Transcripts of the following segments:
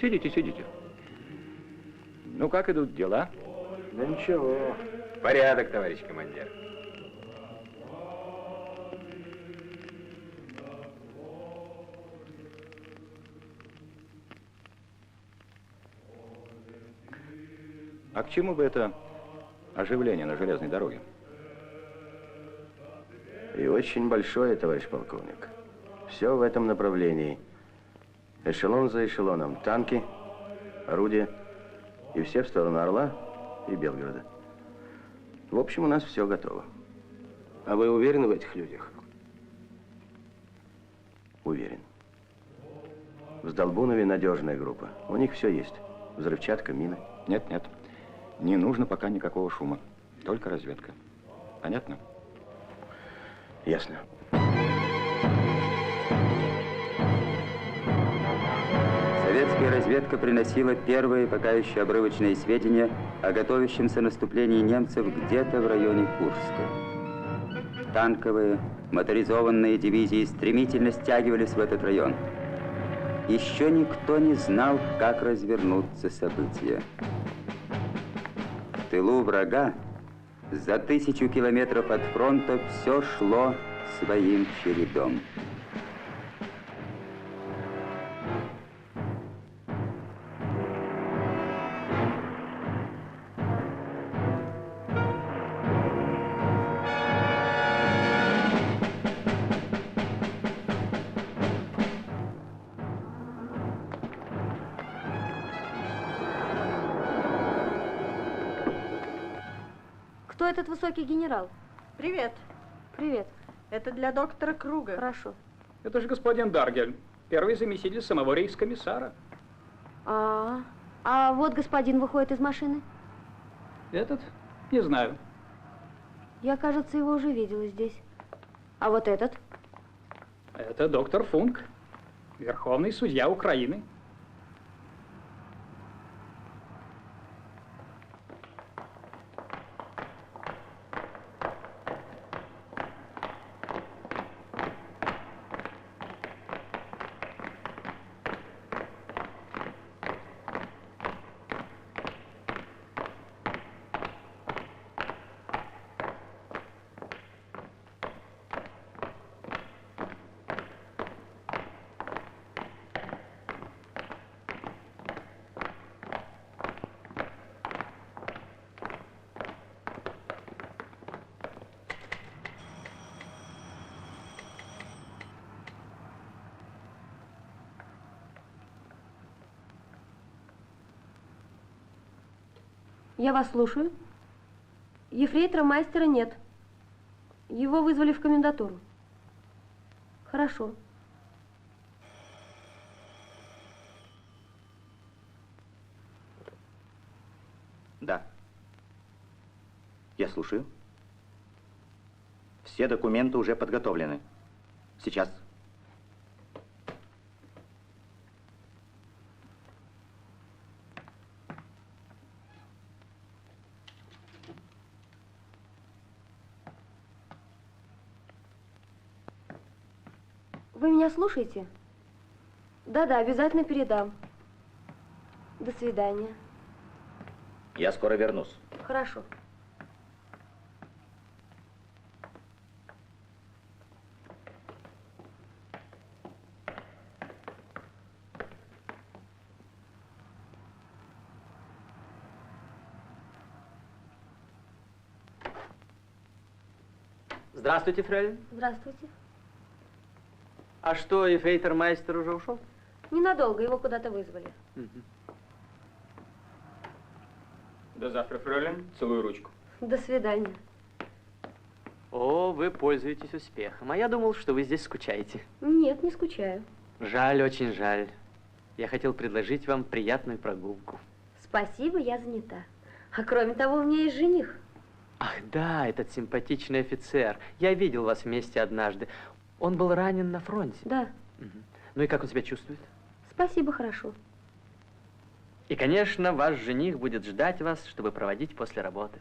Сидите, сидите. Ну, как идут дела? Да ничего. Порядок, товарищ командир. А к чему бы это оживление на железной дороге? И очень большое, товарищ полковник. Все в этом направлении. Эшелон за эшелоном. Танки, орудия. И все в сторону Орла и Белгорода. В общем, у нас все готово. А вы уверены в этих людях? Уверен. В Сдолбунове надежная группа. У них все есть. Взрывчатка, мины. Нет, нет. Не нужно пока никакого шума. Только разведка. Понятно? Ясно. Советская разведка приносила первые, пока еще обрывочные сведения о готовящемся наступлении немцев где-то в районе Курска. Танковые, моторизованные дивизии стремительно стягивались в этот район. Еще никто не знал, как развернутся события. В тылу врага за 1000 километров от фронта все шло своим чередом. Кто этот высокий генерал? Привет. Привет. Это для доктора Круга. Хорошо. Это же господин Даргель, первый заместитель самого рейхскомиссара. А вот господин выходит из машины. Этот? Не знаю. Я, кажется, его уже видела здесь. А вот этот? Это доктор Функ, верховный судья Украины. Я вас слушаю. Ефрейтора Майстера нет. Его вызвали в комендатуру. Хорошо. Да. Я слушаю. Все документы уже подготовлены. Сейчас. Вы меня слушаете? Да-да, обязательно передам. До свидания. Я скоро вернусь. Хорошо. Здравствуйте, фрейлин. Здравствуйте. А что, ефрейтор Майстер уже ушел? Ненадолго, его куда-то вызвали. До завтра, фрейлин. Целую ручку. До свидания. О, вы пользуетесь успехом. А я думал, что вы здесь скучаете. Нет, не скучаю. Жаль, очень жаль. Я хотел предложить вам приятную прогулку. Спасибо, я занята. А кроме того, у меня есть жених. Ах, да, этот симпатичный офицер. Я видел вас вместе однажды. Он был ранен на фронте. Да. Ну и как он себя чувствует? Спасибо, хорошо. И, конечно, ваш жених будет ждать вас, чтобы проводить после работы.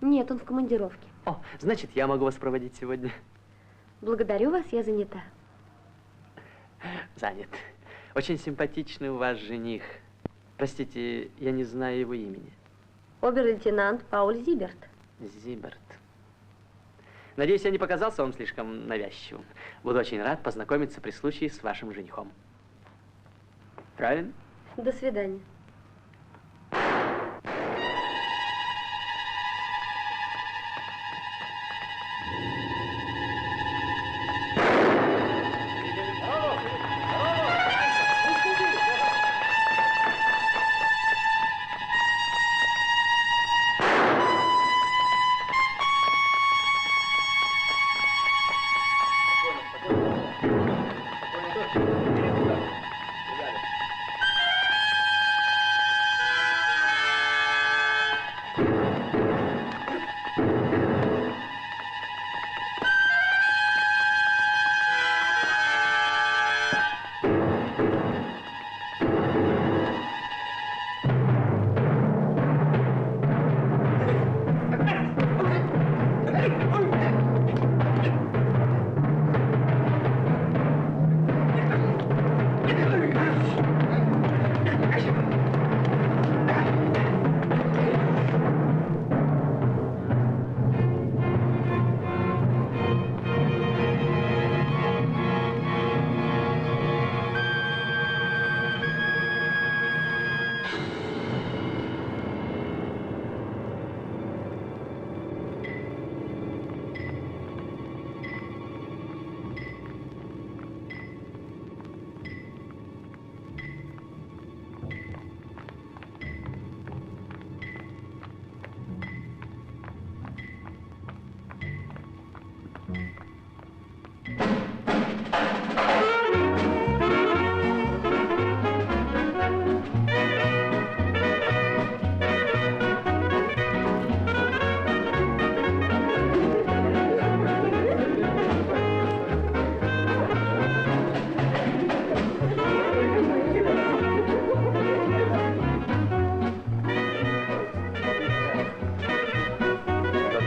Нет, он в командировке. О, значит, я могу вас проводить сегодня. Благодарю вас, я занята. Занят. Очень симпатичный у вас жених. Простите, я не знаю его имени. Обер-лейтенант Пауль Зиберт. Зиберт. Надеюсь, я не показался вам слишком навязчивым. Буду очень рад познакомиться при случае с вашим женихом. Правильно? До свидания.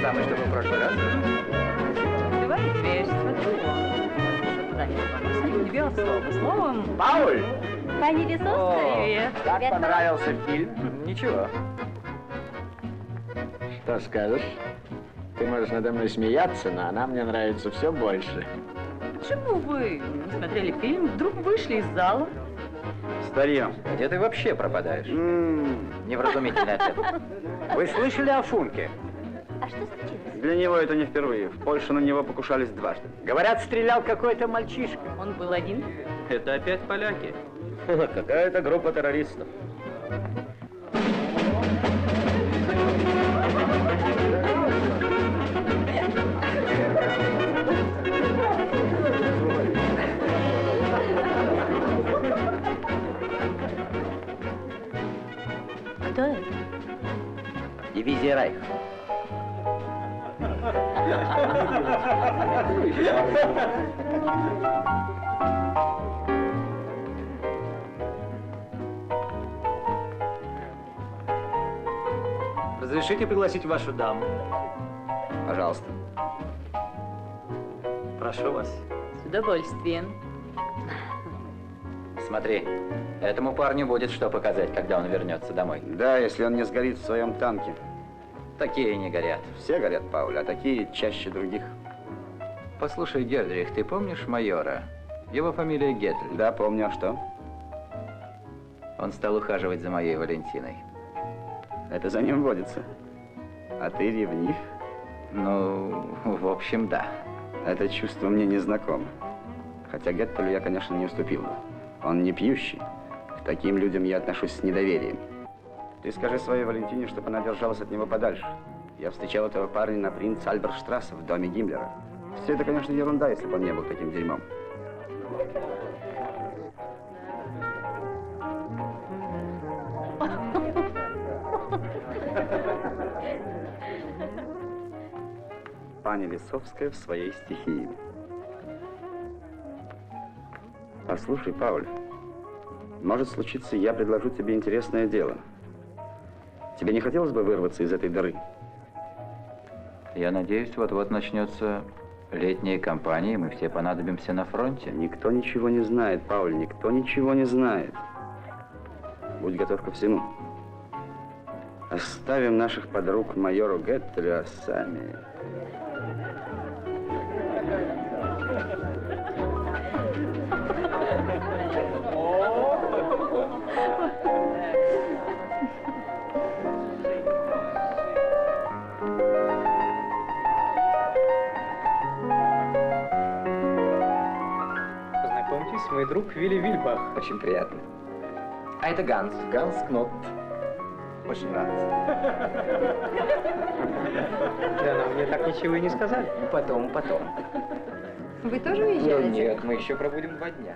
Самый, что был в прошлый раз. Открывай дверь, смотри. Тебе особо. Словом... Пауль! Пани Лисовская, привет. Как Привет, понравился фильм? Ничего. Что скажешь? Ты можешь надо мной смеяться, но она мне нравится все больше. Почему вы не смотрели фильм, вдруг вышли из зала? Старье, где ты вообще пропадаешь? Невразумительный ответ. Вы слышали о Функе? А что случилось? Для него это не впервые. В Польше на него покушались дважды. Говорят, стрелял какой-то мальчишка. Он был один? Это опять поляки. Какая-то группа террористов. Кто это? Дивизия Райха. Разрешите пригласить вашу даму? Пожалуйста. Прошу вас. С удовольствием. Смотри, этому парню будет что показать, когда он вернется домой. Да, если он не сгорит в своем танке. Такие не горят. Все горят, Пауль, а такие чаще других. Послушай, Гердрих, ты помнишь майора? Его фамилия Гетль. Да, помню, а что? Он стал ухаживать за моей Валентиной. Это за ним водится. А ты ревнив? Ну, в общем, да. Это чувство мне не знакомо. Хотя Геттелю я, конечно, не уступил бы. Он не пьющий. К таким людям я отношусь с недоверием. Ты скажи своей Валентине, чтобы она держалась от него подальше. Я встречал этого парня на принц Альберштрассе в доме Гиммлера. Все это, конечно, ерунда, если бы он не был таким дерьмом. Пани Лисовская в своей стихии. Послушай, Пауль, может случиться, я предложу тебе интересное дело. Тебе не хотелось бы вырваться из этой дыры? Я надеюсь, вот-вот начнется Летние кампании, мы все понадобимся на фронте. Никто ничего не знает, Пауль, никто ничего не знает. Будь готов ко всему. Оставим наших подруг майору Геттеру, а сами... Познакомьтесь, мой друг Вилли Вильбах. Очень приятно. А это Ганс. Ганс Кнот. Очень рад. Да, но мне так ничего и не сказали. Потом. Вы тоже Ну, уезжаете? нет, мы еще пробудем 2 дня.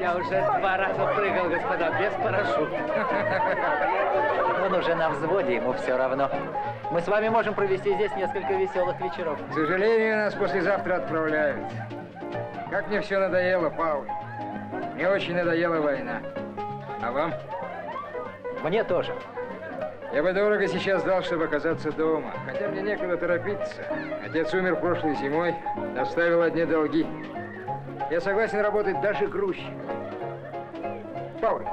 Я уже 2 раза прыгал, господа, без парашюта. Он уже на взводе, ему все равно. Мы с вами можем провести здесь несколько веселых вечеров. К сожалению, нас послезавтра отправляют. Как мне все надоело, Пауль. Мне очень надоела война. А вам? Мне тоже. Я бы дорого сейчас дал, чтобы оказаться дома. Хотя мне некуда торопиться. Отец умер прошлой зимой, оставил одни долги. Я согласен работать даже грузчиком. Пауль,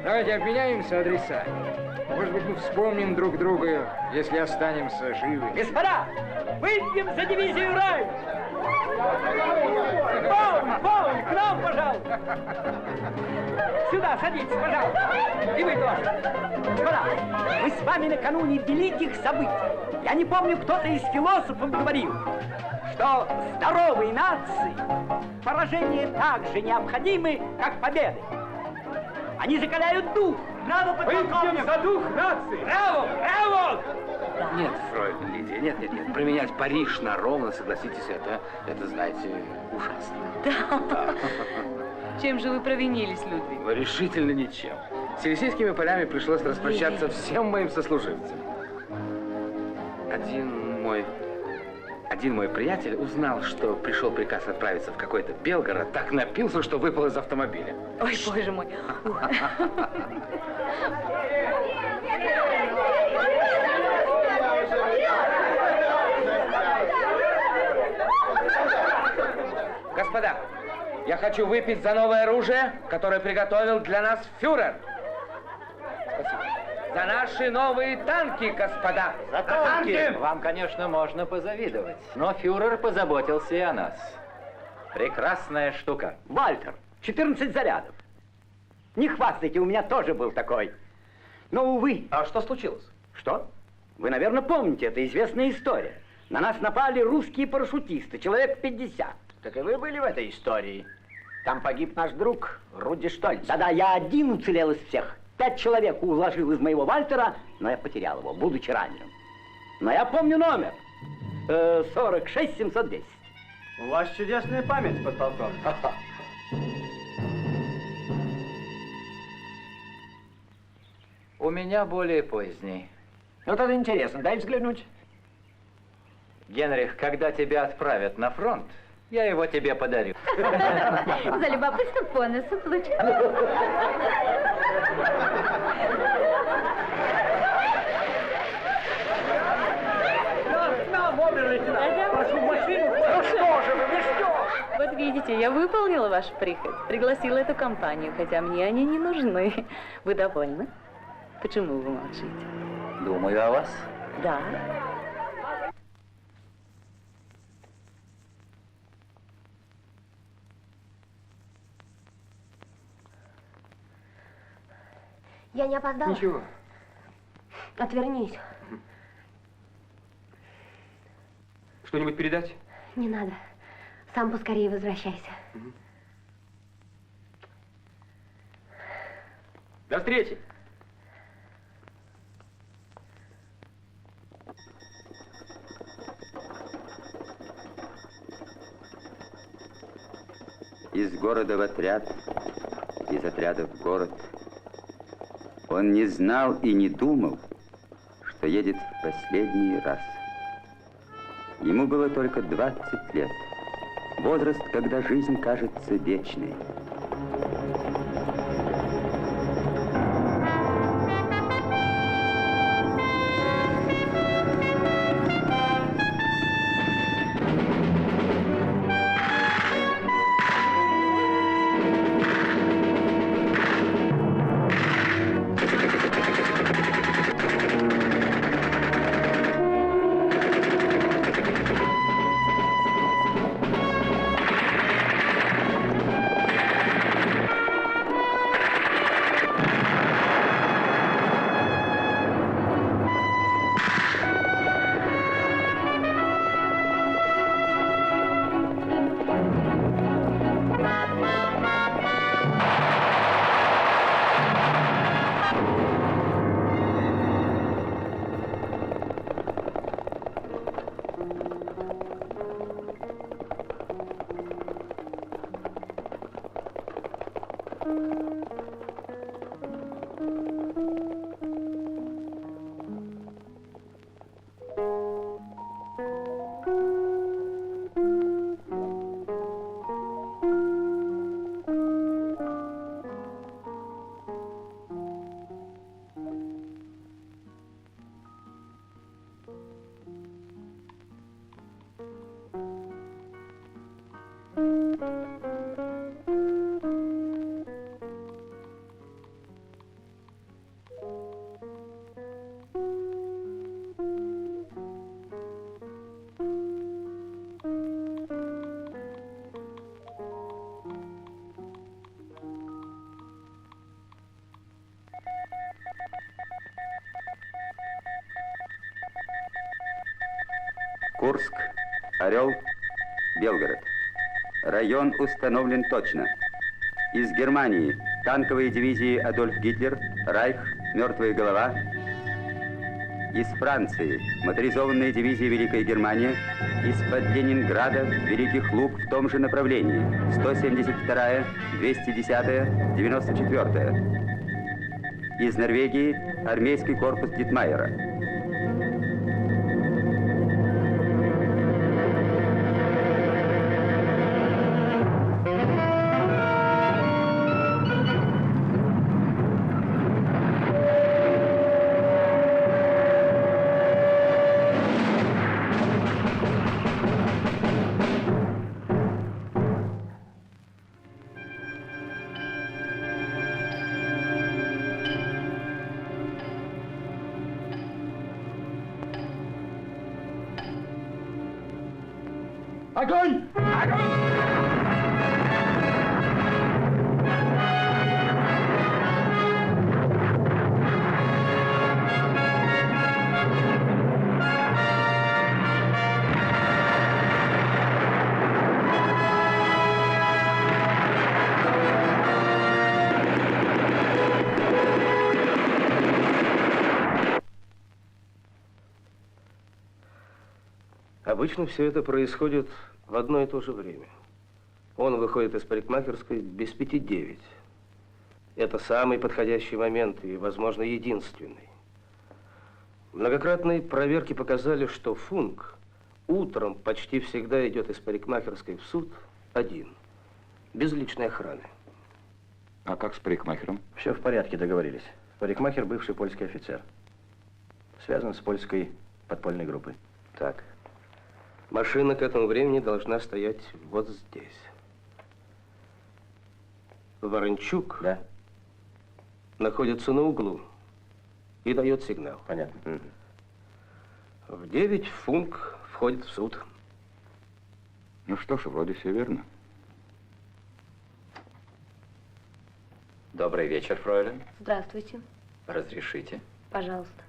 давайте обменяемся адресами. Может быть, мы вспомним друг друга, если останемся живы. Господа, выпьем за дивизию «Рай»! Пауль, к нам, пожалуйста! Сюда, садитесь, пожалуйста. И вы тоже. Господа, мы с вами накануне великих событий. Я не помню, кто-то из философов говорил, что здоровые нации поражения так же необходимы, как победы. Они закаляют дух. Браво, подполковник! За дух нации! Браво! Браво! Нет, Фройд, Лидия, нет. Променять Париж на Ровно, согласитесь, это, знаете, ужасно. Да. Чем же вы провинились, Людвиг? Решительно ничем. С Елисейскими полями пришлось распрощаться всем моим сослуживцам. Один мой приятель узнал, что пришел приказ отправиться в какой-то Белгород, так напился, что выпал из автомобиля. Ой, боже мой. Господа, я хочу выпить за новое оружие, которое приготовил для нас фюрер. Спасибо. За наши новые танки, господа. За танки! Вам, конечно, можно позавидовать, но фюрер позаботился и о нас. Прекрасная штука. Вальтер, 14 зарядов. Не хвастайте, у меня тоже был такой. Но, увы. А что случилось? Что? Вы, наверное, помните, это известная история. На нас напали русские парашютисты, человек 50. Так и вы были в этой истории. Там погиб наш друг Руди Штольц. Да-да, я один уцелел из всех. 5 человек уложил из моего Вальтера, но я потерял его, будучи раненым. Но я помню номер. 46 710. У вас чудесная память, подполковник. У меня более поздний. Вот это интересно, дай взглянуть. Генрих, когда тебя отправят на фронт, я его тебе подарю. За любопытство по носу случайно. Прошу машину. Ну что же вы, что? Вот видите, я выполнила вашу прихоть. Пригласила эту компанию, хотя мне они не нужны. Вы довольны? Почему вы молчите? Думаю о вас. Да. Я не опоздала? Ничего. Отвернись. Что-нибудь передать? Не надо. Сам поскорее возвращайся. До встречи! Из города в отряд, из отряда в город. Он не знал и не думал, что едет в последний раз. Ему было только 20 лет. Возраст, когда жизнь кажется вечной. Курск, Орел, Белгород. Район установлен точно. Из Германии танковые дивизии Адольф Гитлер, Райх, Мертвая голова. Из Франции моторизованные дивизии Великая Германия. Из-под Ленинграда Великий Луг в том же направлении. 172-я, 210-я, 94-я. Из Норвегии армейский корпус Дитмайера. Огонь! Огонь! Обычно все это происходит в одно и то же время. Он выходит из парикмахерской без 5:09. Это самый подходящий момент и, возможно, единственный. Многократные проверки показали, что Функ утром почти всегда идет из парикмахерской в суд один, без личной охраны. А как с парикмахером? Все в порядке, договорились. Парикмахер – бывший польский офицер. Связан с польской подпольной группой. Так. Машина к этому времени должна стоять вот здесь. Ворончук находится на углу и дает сигнал. Понятно. В 9 Функ входит в суд. Ну что ж, вроде все верно. Добрый вечер, фройлен. Здравствуйте. Разрешите? Пожалуйста.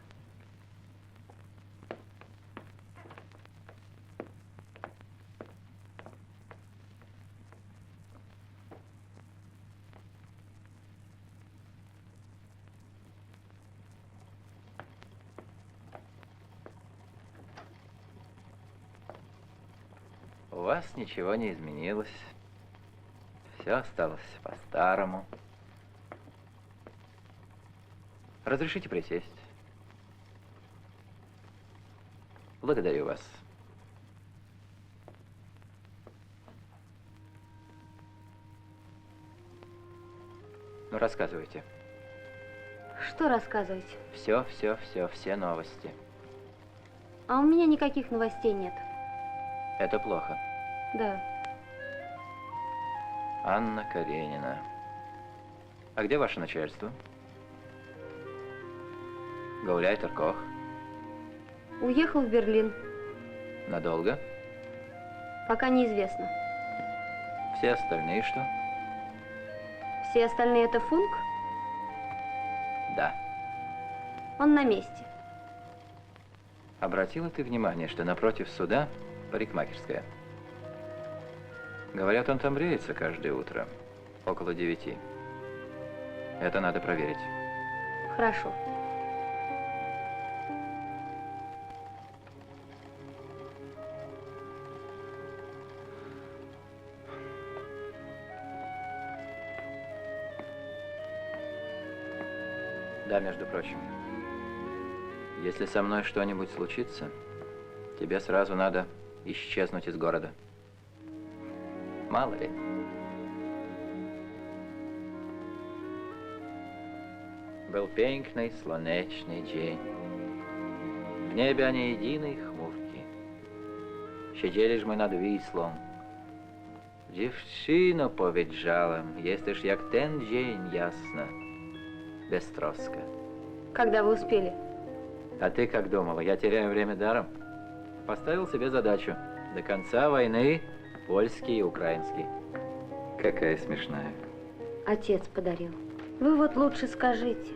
У вас ничего не изменилось. Все осталось по-старому. Разрешите присесть? Благодарю вас. Ну, рассказывайте. Что рассказывать? Все новости. А у меня никаких новостей нет. Это плохо. Да. Анна Каренина. А где ваше начальство? Гауляйтер Кох. Уехал в Берлин. Надолго? Пока неизвестно. Все остальные что? Все остальные это Функ? Да. Он на месте. Обратила ты внимание, что напротив суда парикмахерская? Говорят, он там бреется каждое утро, около 9. Это надо проверить. Хорошо. Да, между прочим. Если со мной что-нибудь случится, тебе сразу надо исчезнуть из города. Мало ли. Был piękny, słoneczny dzień. W niebie ani jedynej chmurki. Siedzieliśmy nad Wisłą. Dziewczyno, powiedziałem, jesteś jak ten dzień jasna, beztroska. Когда вы успели? А ты как думала, я теряю время даром? Поставил себе задачу. До конца войны польский и украинский. Какая смешная. Отец подарил. Вы вот лучше скажите,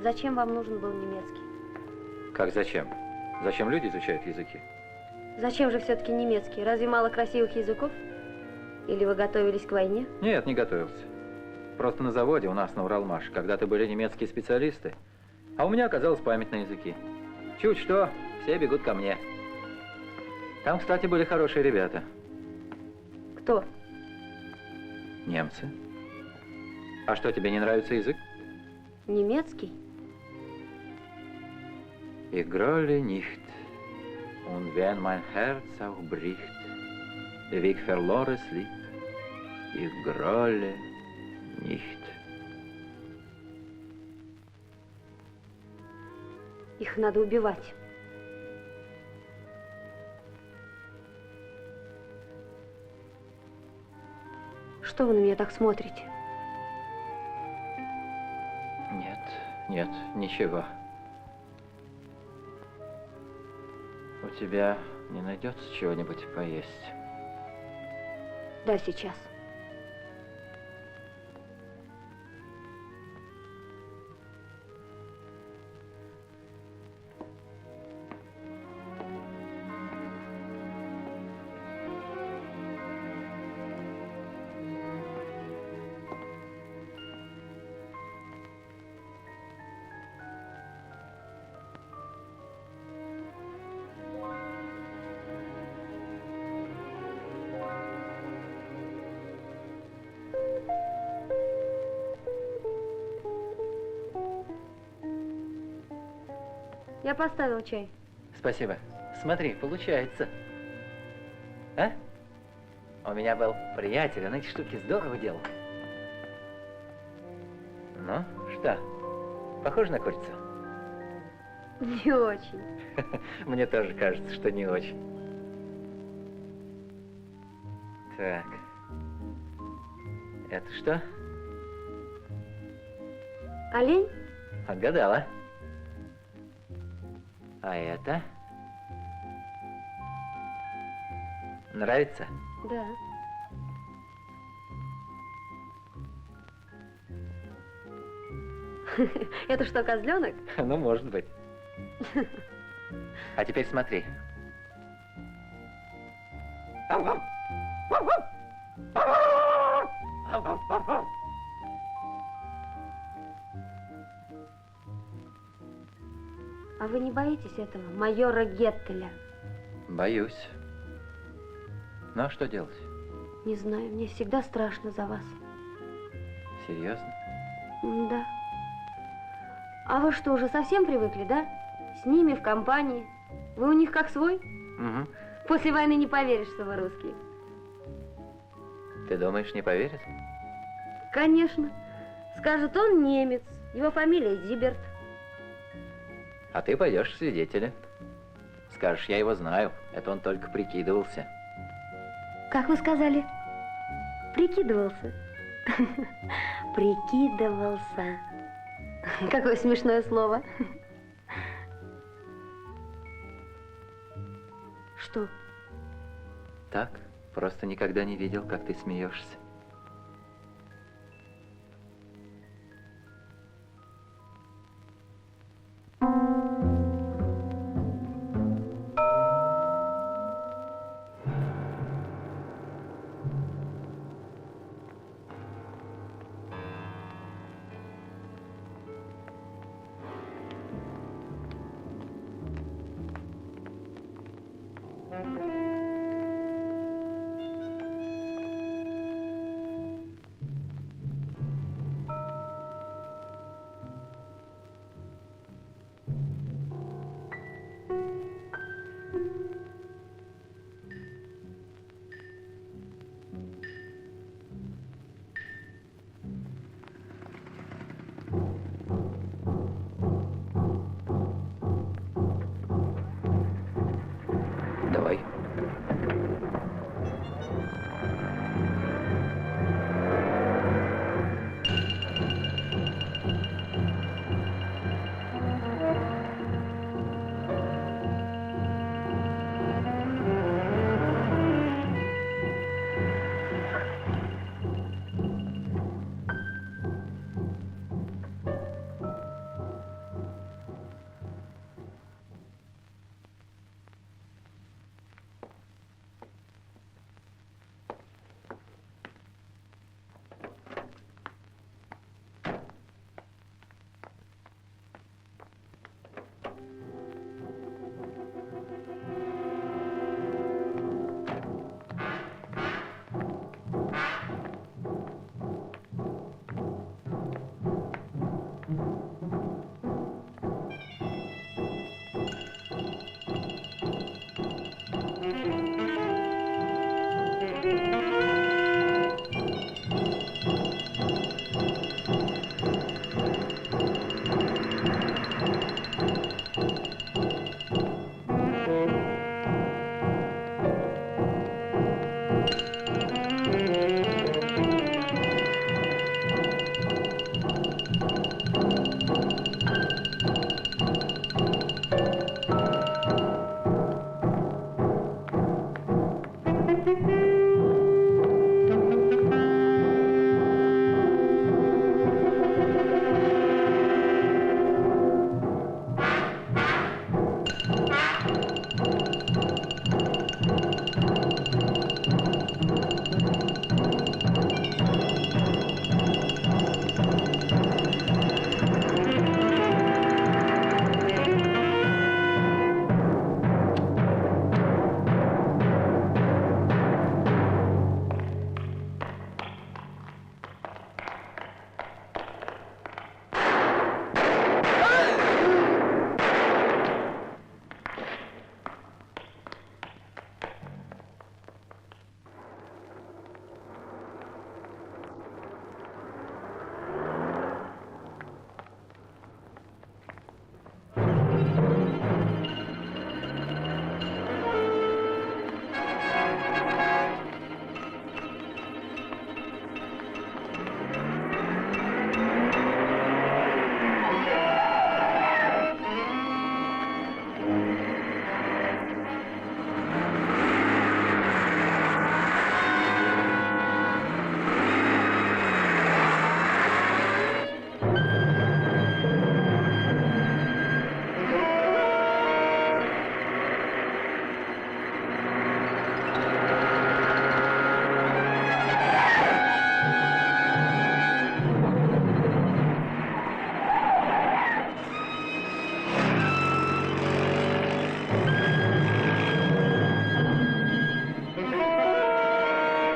зачем вам нужен был немецкий? Как зачем? Зачем люди изучают языки? Зачем же все-таки немецкий? Разве мало красивых языков? Или вы готовились к войне? Нет, не готовился. Просто на заводе у нас на Уралмаш когда-то были немецкие специалисты, а у меня оказалась память на языки. Чуть что, все бегут ко мне. Там, кстати, были хорошие ребята. Кто? Немцы. А что, тебе не нравится язык? Немецкий? Ich grolle nicht, und wenn mein Herz auch bricht, der Weg verloren lieb, ich grolle nicht. Их надо убивать. Что вы на меня так смотрите? Нет, нет, ничего. У тебя не найдется чего-нибудь поесть? Да, сейчас. Я поставил чай. Спасибо. Смотри, получается. А? У меня был приятель, он эти штуки здорово делал. Ну, что? Похоже на курицу? Не очень. Мне тоже кажется, что не очень. Так. Это что? Олень? Отгадала. А это? Нравится? Да. Это что, козленок? Ну, может быть. А теперь смотри. А вы не боитесь этого, майора Геттеля? Боюсь. Ну, а что делать? Не знаю, мне всегда страшно за вас. Серьезно? Да. А вы что, уже совсем привыкли, да? С ними в компании. Вы у них как свой? Угу. После войны не поверишь, что вы русские. Ты думаешь, не поверят? Конечно. Скажут, он немец, его фамилия Зиберт. А ты пойдешь в свидетеля. Скажешь, я его знаю, это он только прикидывался. Как вы сказали? Прикидывался. Прикидывался. Какое смешное слово. Что? Так, просто никогда не видел, как ты смеешься.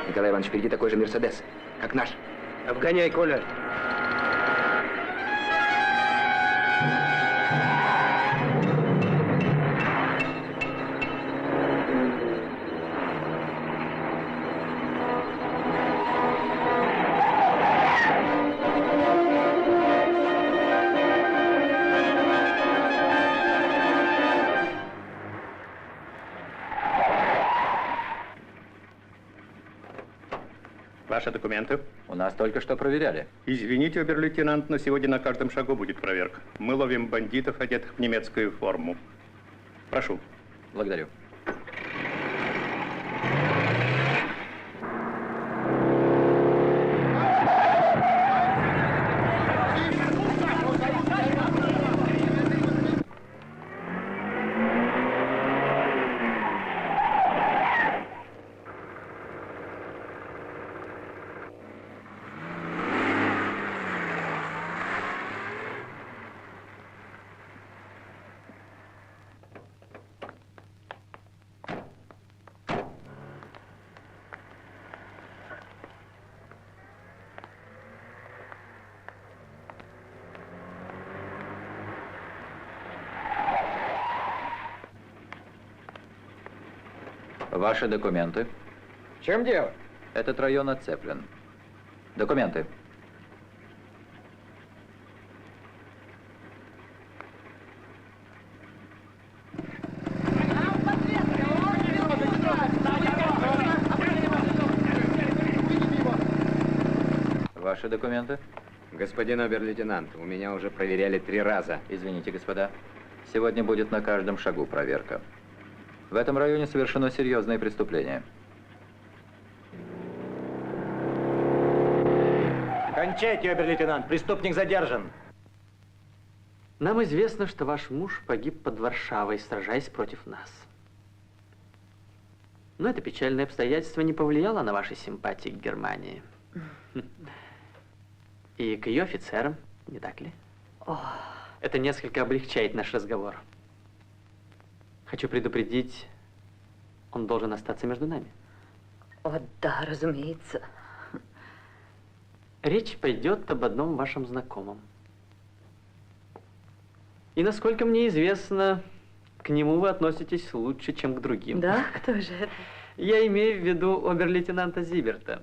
Николай Иванович, впереди такой же Мерседес, как наш. Обгоняй, Коля. Ваши документы? У нас только что проверяли. Извините, обер-лейтенант, но сегодня на каждом шагу будет проверка. Мы ловим бандитов, одетых в немецкую форму. Прошу. Благодарю. Ваши документы. В чем дело? Этот район отцеплен. Документы. Ваши документы? Господин обер-лейтенант, у меня уже проверяли 3 раза. Извините, господа. Сегодня будет на каждом шагу проверка. В этом районе совершено серьезное преступление. Кончайте, обер-лейтенант. Преступник задержан. Нам известно, что ваш муж погиб под Варшавой, сражаясь против нас. Но это печальное обстоятельство не повлияло на ваши симпатии к Германии. И к ее офицерам, не так ли? Это несколько облегчает наш разговор. Хочу предупредить, он должен остаться между нами. О, да, разумеется. Речь пойдет об одном вашем знакомом. И, насколько мне известно, к нему вы относитесь лучше, чем к другим. Да? Кто же это? Я имею в виду обер-лейтенанта Зиберта.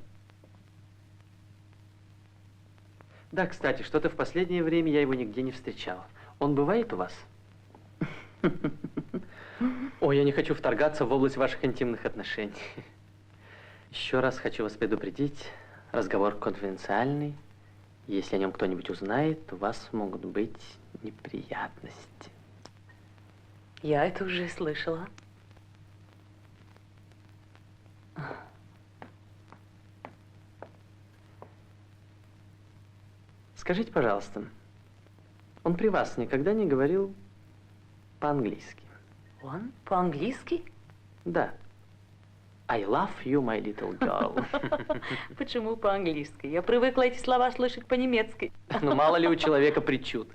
Да, кстати, что-то в последнее время я его нигде не встречал. Он бывает у вас? Ой, я не хочу вторгаться в область ваших интимных отношений. Еще раз хочу вас предупредить, разговор конфиденциальный. Если о нем кто-нибудь узнает, у вас могут быть неприятности. Я это уже слышала. Скажите, пожалуйста, он при вас никогда не говорил по-английски? Он? По-английски? Да. I love you, my little girl. Почему по-английски? Я привыкла эти слова слышать по-немецки. Ну, мало ли у человека причуд.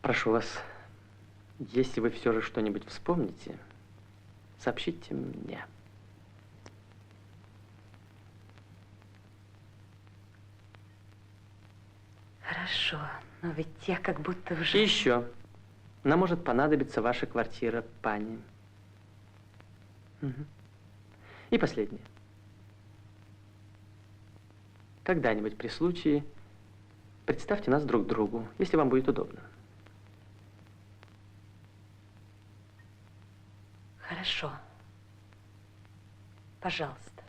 Прошу вас, если вы все же что-нибудь вспомните, сообщите мне. Хорошо, но ведь я как будто уже... И еще. Нам может понадобиться ваша квартира, пани. Угу. И последнее. Когда-нибудь при случае представьте нас друг другу, если вам будет удобно. Хорошо. Пожалуйста.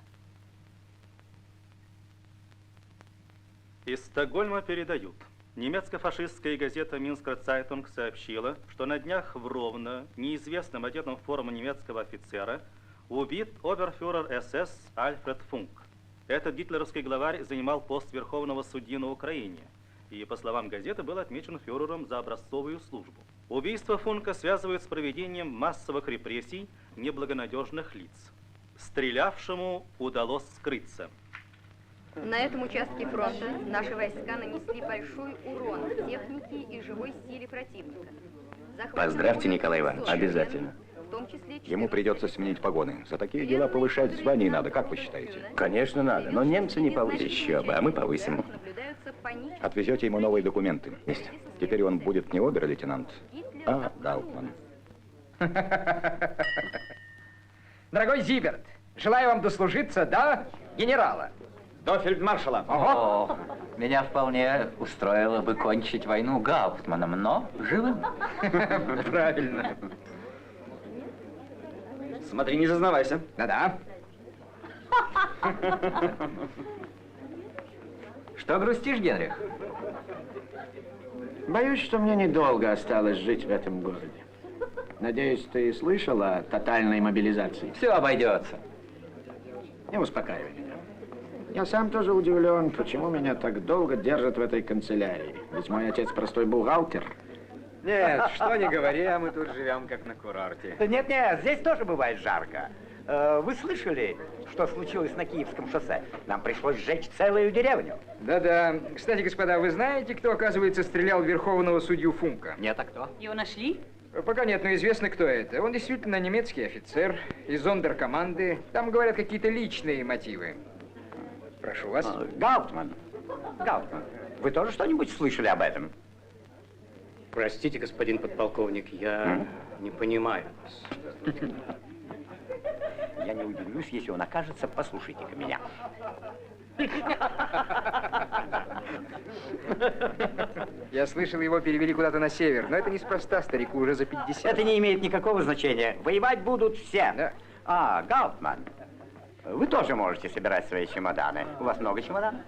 Из Стокгольма передают. Немецко-фашистская газета «Минскер Цайтунг» сообщила, что на днях в Ровно неизвестным одетым в форму немецкого офицера убит оберфюрер СС Альфред Функ. Этот гитлеровский главарь занимал пост верховного судьи на Украине и, по словам газеты, был отмечен фюрером за образцовую службу. Убийство Функа связывают с проведением массовых репрессий неблагонадежных лиц. Стрелявшему удалось скрыться. На этом участке фронта наши войска нанесли большой урон технике и живой силе противника. Поздравьте, Николай Иванович. Обязательно. Ему придется сменить погоны. За такие дела повышать звание надо, как вы считаете? Конечно, надо, но немцы не повысят. Еще бы, а мы повысим. Отвезете ему новые документы. Теперь он будет не обер-лейтенант, а Гауптман. Дорогой Зиберт, желаю вам дослужиться до генерала. До фельдмаршала. О, меня вполне устроило бы кончить войну Гауптманом, но живым. Правильно. Смотри, не зазнавайся. Да-да. Что грустишь, Генрих? Боюсь, что мне недолго осталось жить в этом городе. Надеюсь, ты слышал о тотальной мобилизации? Все обойдется. Не успокаивай меня. Я сам тоже удивлен, почему меня так долго держат в этой канцелярии. Ведь мой отец простой бухгалтер. Нет, что не говори, а мы тут живем как на курорте. Нет, здесь тоже бывает жарко. Вы слышали, что случилось на Киевском шоссе? Нам пришлось сжечь целую деревню. Да-да. Кстати, господа, вы знаете, кто, оказывается, стрелял в верховного судью Функа? Нет, а кто? Его нашли? Пока нет, но известно, кто это. Он действительно немецкий офицер из зондеркоманды. Там, говорят, какие-то личные мотивы. Прошу вас. Гауптман. Гауптман, вы тоже что-нибудь слышали об этом? Простите, господин подполковник, я не понимаю вас. Я не удивлюсь, если он окажется, послушайте-ка меня. Я слышал, его перевели куда-то на север, но это неспроста, старику уже за 50. Это не имеет никакого значения. Воевать будут все. Да. А, Гауптман, вы тоже можете собирать свои чемоданы. У вас много чемоданов?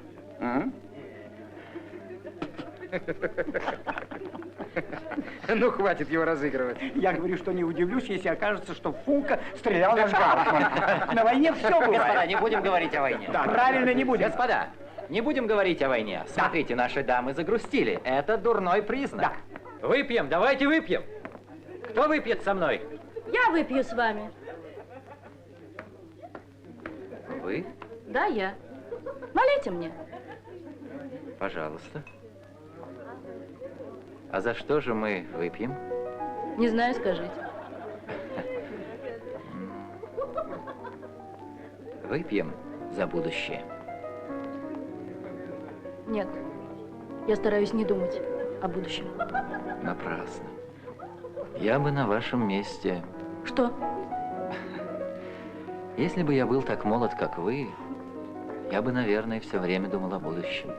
Ну, хватит его разыгрывать. Я говорю, что не удивлюсь, если окажется, что Функа стрелял наш Гауптман. На войне все бывает. Господа, не будем говорить о войне. Да, правильно, не будем. Господа, не будем говорить о войне. Смотрите, наши дамы загрустили. Это дурной признак. Да. Выпьем, давайте выпьем. Кто выпьет со мной? Я выпью с вами. Вы? Да, я. Налейте мне. Пожалуйста. А за что же мы выпьем? Не знаю, скажите. Выпьем за будущее. Нет. Я стараюсь не думать о будущем. Напрасно. Я бы на вашем месте... Что? Если бы я был так молод, как вы, я бы, наверное, все время думал о будущем.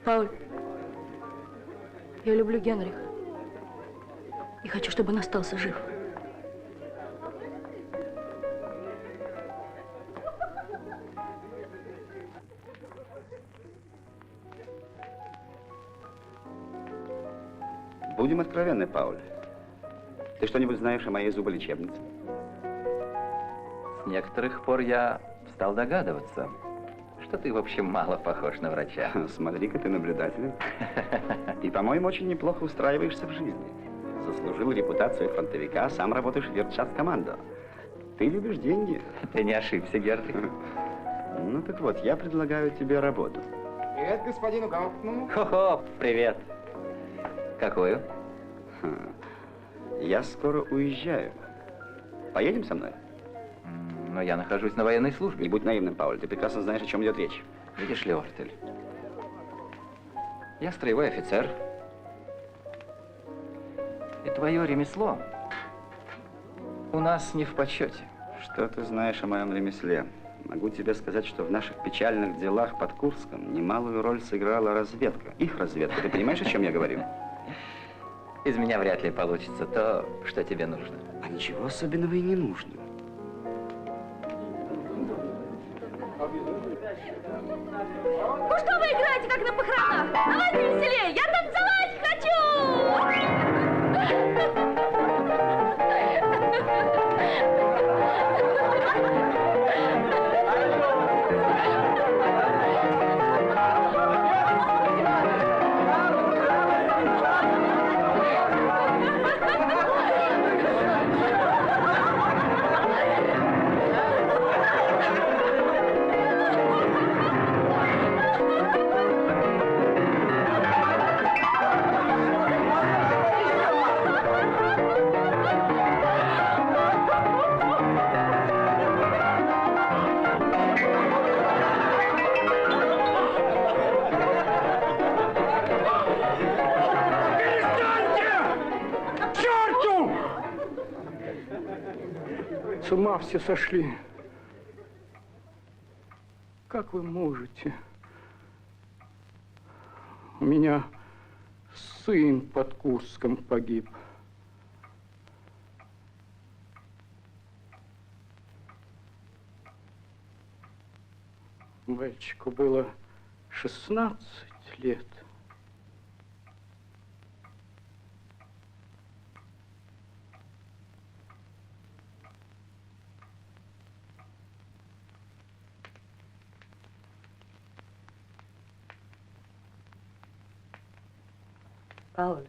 Пауль, я люблю Генриха. И хочу, чтобы он остался жив. Будем откровенны, Пауль. Ты что-нибудь знаешь о моей зуболечебнице? С некоторых пор я стал догадываться, что ты, в общем, мало похож на врача. Смотри-ка, ты наблюдателен. И, по-моему, очень неплохо устраиваешься в жизни. Заслужил репутацию фронтовика, сам работаешь в Wirtschaftskommando. Ты любишь деньги. Ты не ошибся, Герти. Ну так вот, я предлагаю тебе работу. Привет, господину Гауптману. Хо-хо, привет. Какую? Я скоро уезжаю. Поедем со мной? Но я нахожусь на военной службе. Не будь наивным, Пауль. Ты прекрасно знаешь, о чем идет речь. Видишь ли, Ортель, я строевой офицер. И твое ремесло у нас не в почете. Что ты знаешь о моем ремесле? Могу тебе сказать, что в наших печальных делах под Курском немалую роль сыграла разведка. Их разведка. Ты понимаешь, о чем я говорю? Из меня вряд ли получится то, что тебе нужно. А ничего особенного и не нужно. Ну что вы играете, как на похоронах? Давайте веселее, я танцевать хочу! С ума все сошли. Как вы можете? У меня сын под Курском погиб. Мальчику было 16 лет. Пауль,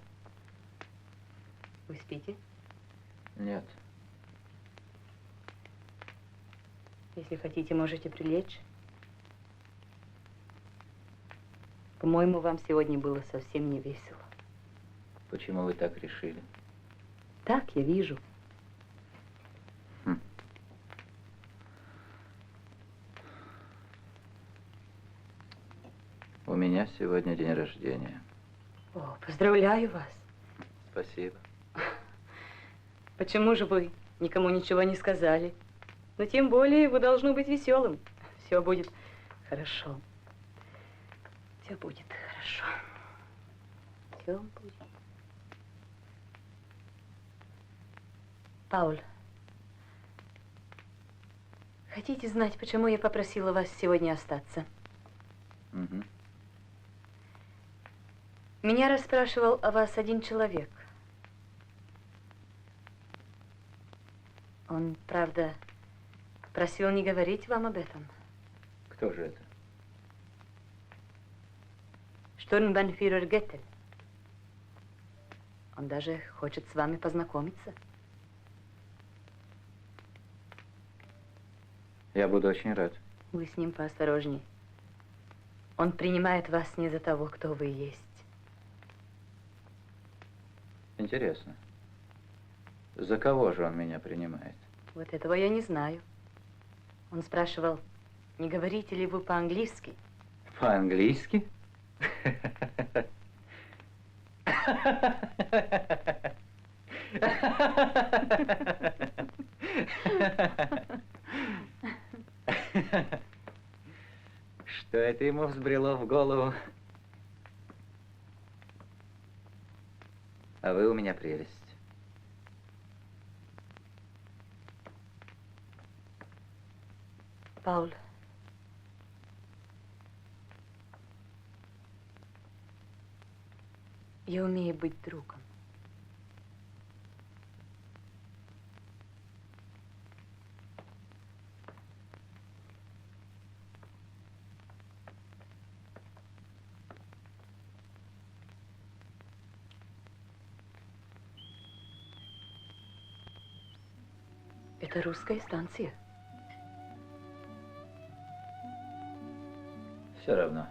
вы спите? Нет. Если хотите, можете прилечь. По-моему, вам сегодня было совсем не весело. Почему вы так решили? Так, я вижу. У меня сегодня день рождения. О, поздравляю вас. Спасибо. Почему же вы никому ничего не сказали? Но тем более вы должны быть веселым. Все будет хорошо. Все будет хорошо. Все будет. Пауль, хотите знать, почему я попросила вас сегодня остаться? Угу. Меня расспрашивал о вас один человек. Он, правда, просил не говорить вам об этом. Кто же это? Штурмбанфюрер Геттель. Он даже хочет с вами познакомиться. Я буду очень рад. Вы с ним поосторожней. Он принимает вас не за того, кто вы есть. Интересно. За кого же он меня принимает? Вот этого я не знаю. Он спрашивал, не говорите ли вы по-английски? По-английски? Что это ему взбрело в голову? А вы у меня прелесть. Пауль. Я умею быть другом. Это русская станция. Все равно.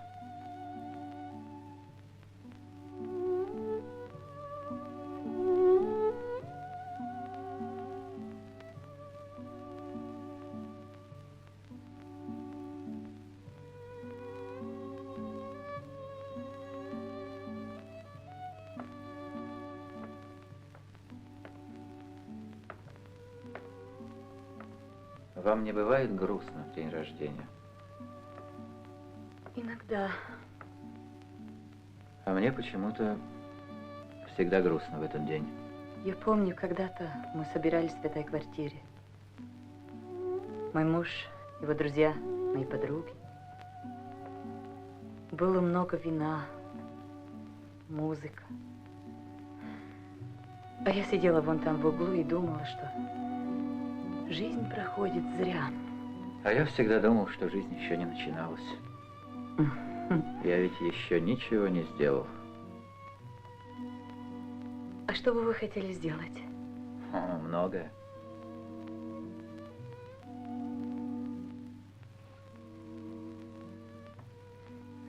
Вам не бывает грустно в день рождения? Иногда. А мне почему-то всегда грустно в этот день. Я помню, когда-то мы собирались в этой квартире. Мой муж, его друзья, мои подруги. Было много вина, музыка. А я сидела вон там в углу и думала, что жизнь проходит зря. А я всегда думал, что жизнь еще не начиналась. Я ведь еще ничего не сделал. А что бы вы хотели сделать? О, многое.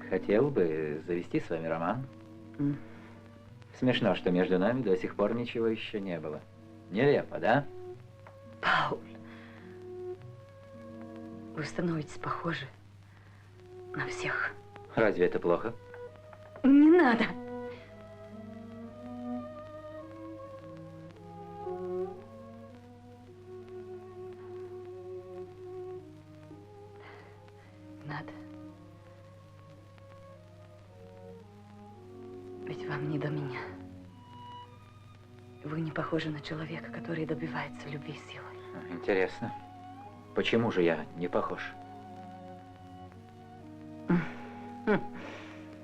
Хотел бы завести с вами роман. Смешно, что между нами до сих пор ничего еще не было. Нелепо, да? Пауль, вы становитесь похожи на всех. Разве это плохо? Не надо. Надо. Ведь вам не до меня. Вы не похожи на человека, который добивается любви силой. Интересно. Почему же я не похож?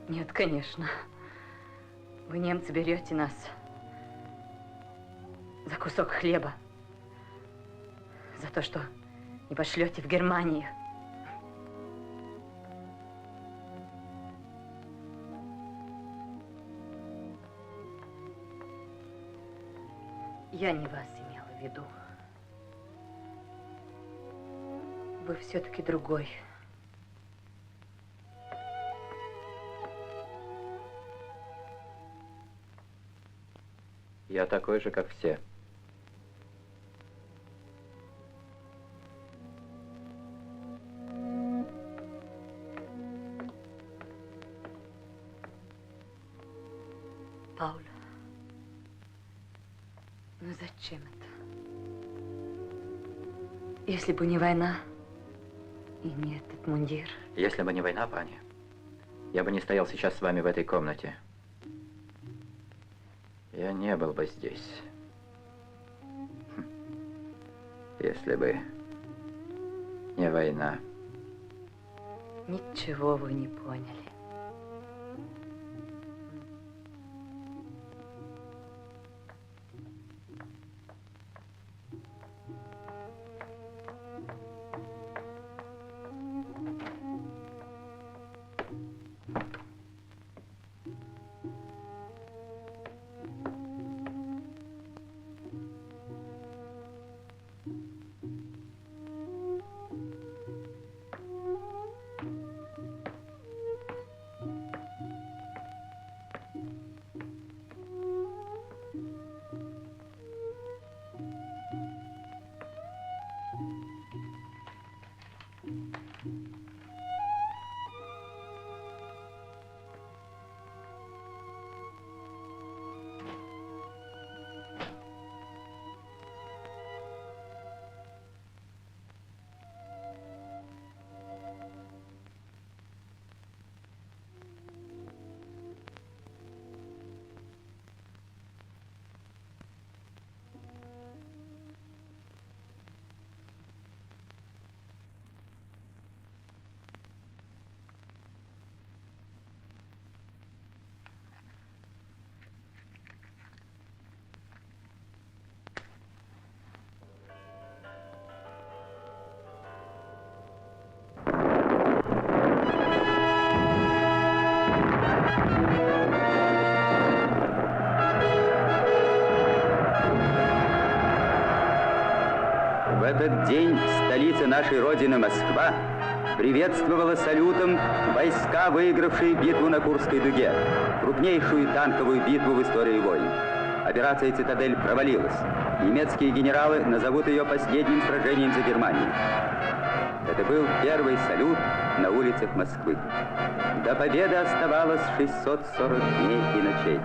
Нет, конечно. Вы, немцы, берете нас за кусок хлеба. За то, что не пошлете в Германию. Я не вас имела в виду. Вы все-таки другой. Я такой же, как все. Пауль, ну зачем это? Если бы не война и не этот мундир. Если бы не война, пани, я бы не стоял сейчас с вами в этой комнате. Я не был бы здесь. Если бы не война. Ничего вы не поняли. В этот день столица нашей Родины, Москва, приветствовала салютом войска, выигравшие битву на Курской дуге, крупнейшую танковую битву в истории войн. Операция «Цитадель» провалилась. Немецкие генералы назовут ее последним сражением за Германию. Это был первый салют на улицах Москвы. До победы оставалось 640 дней и ночей.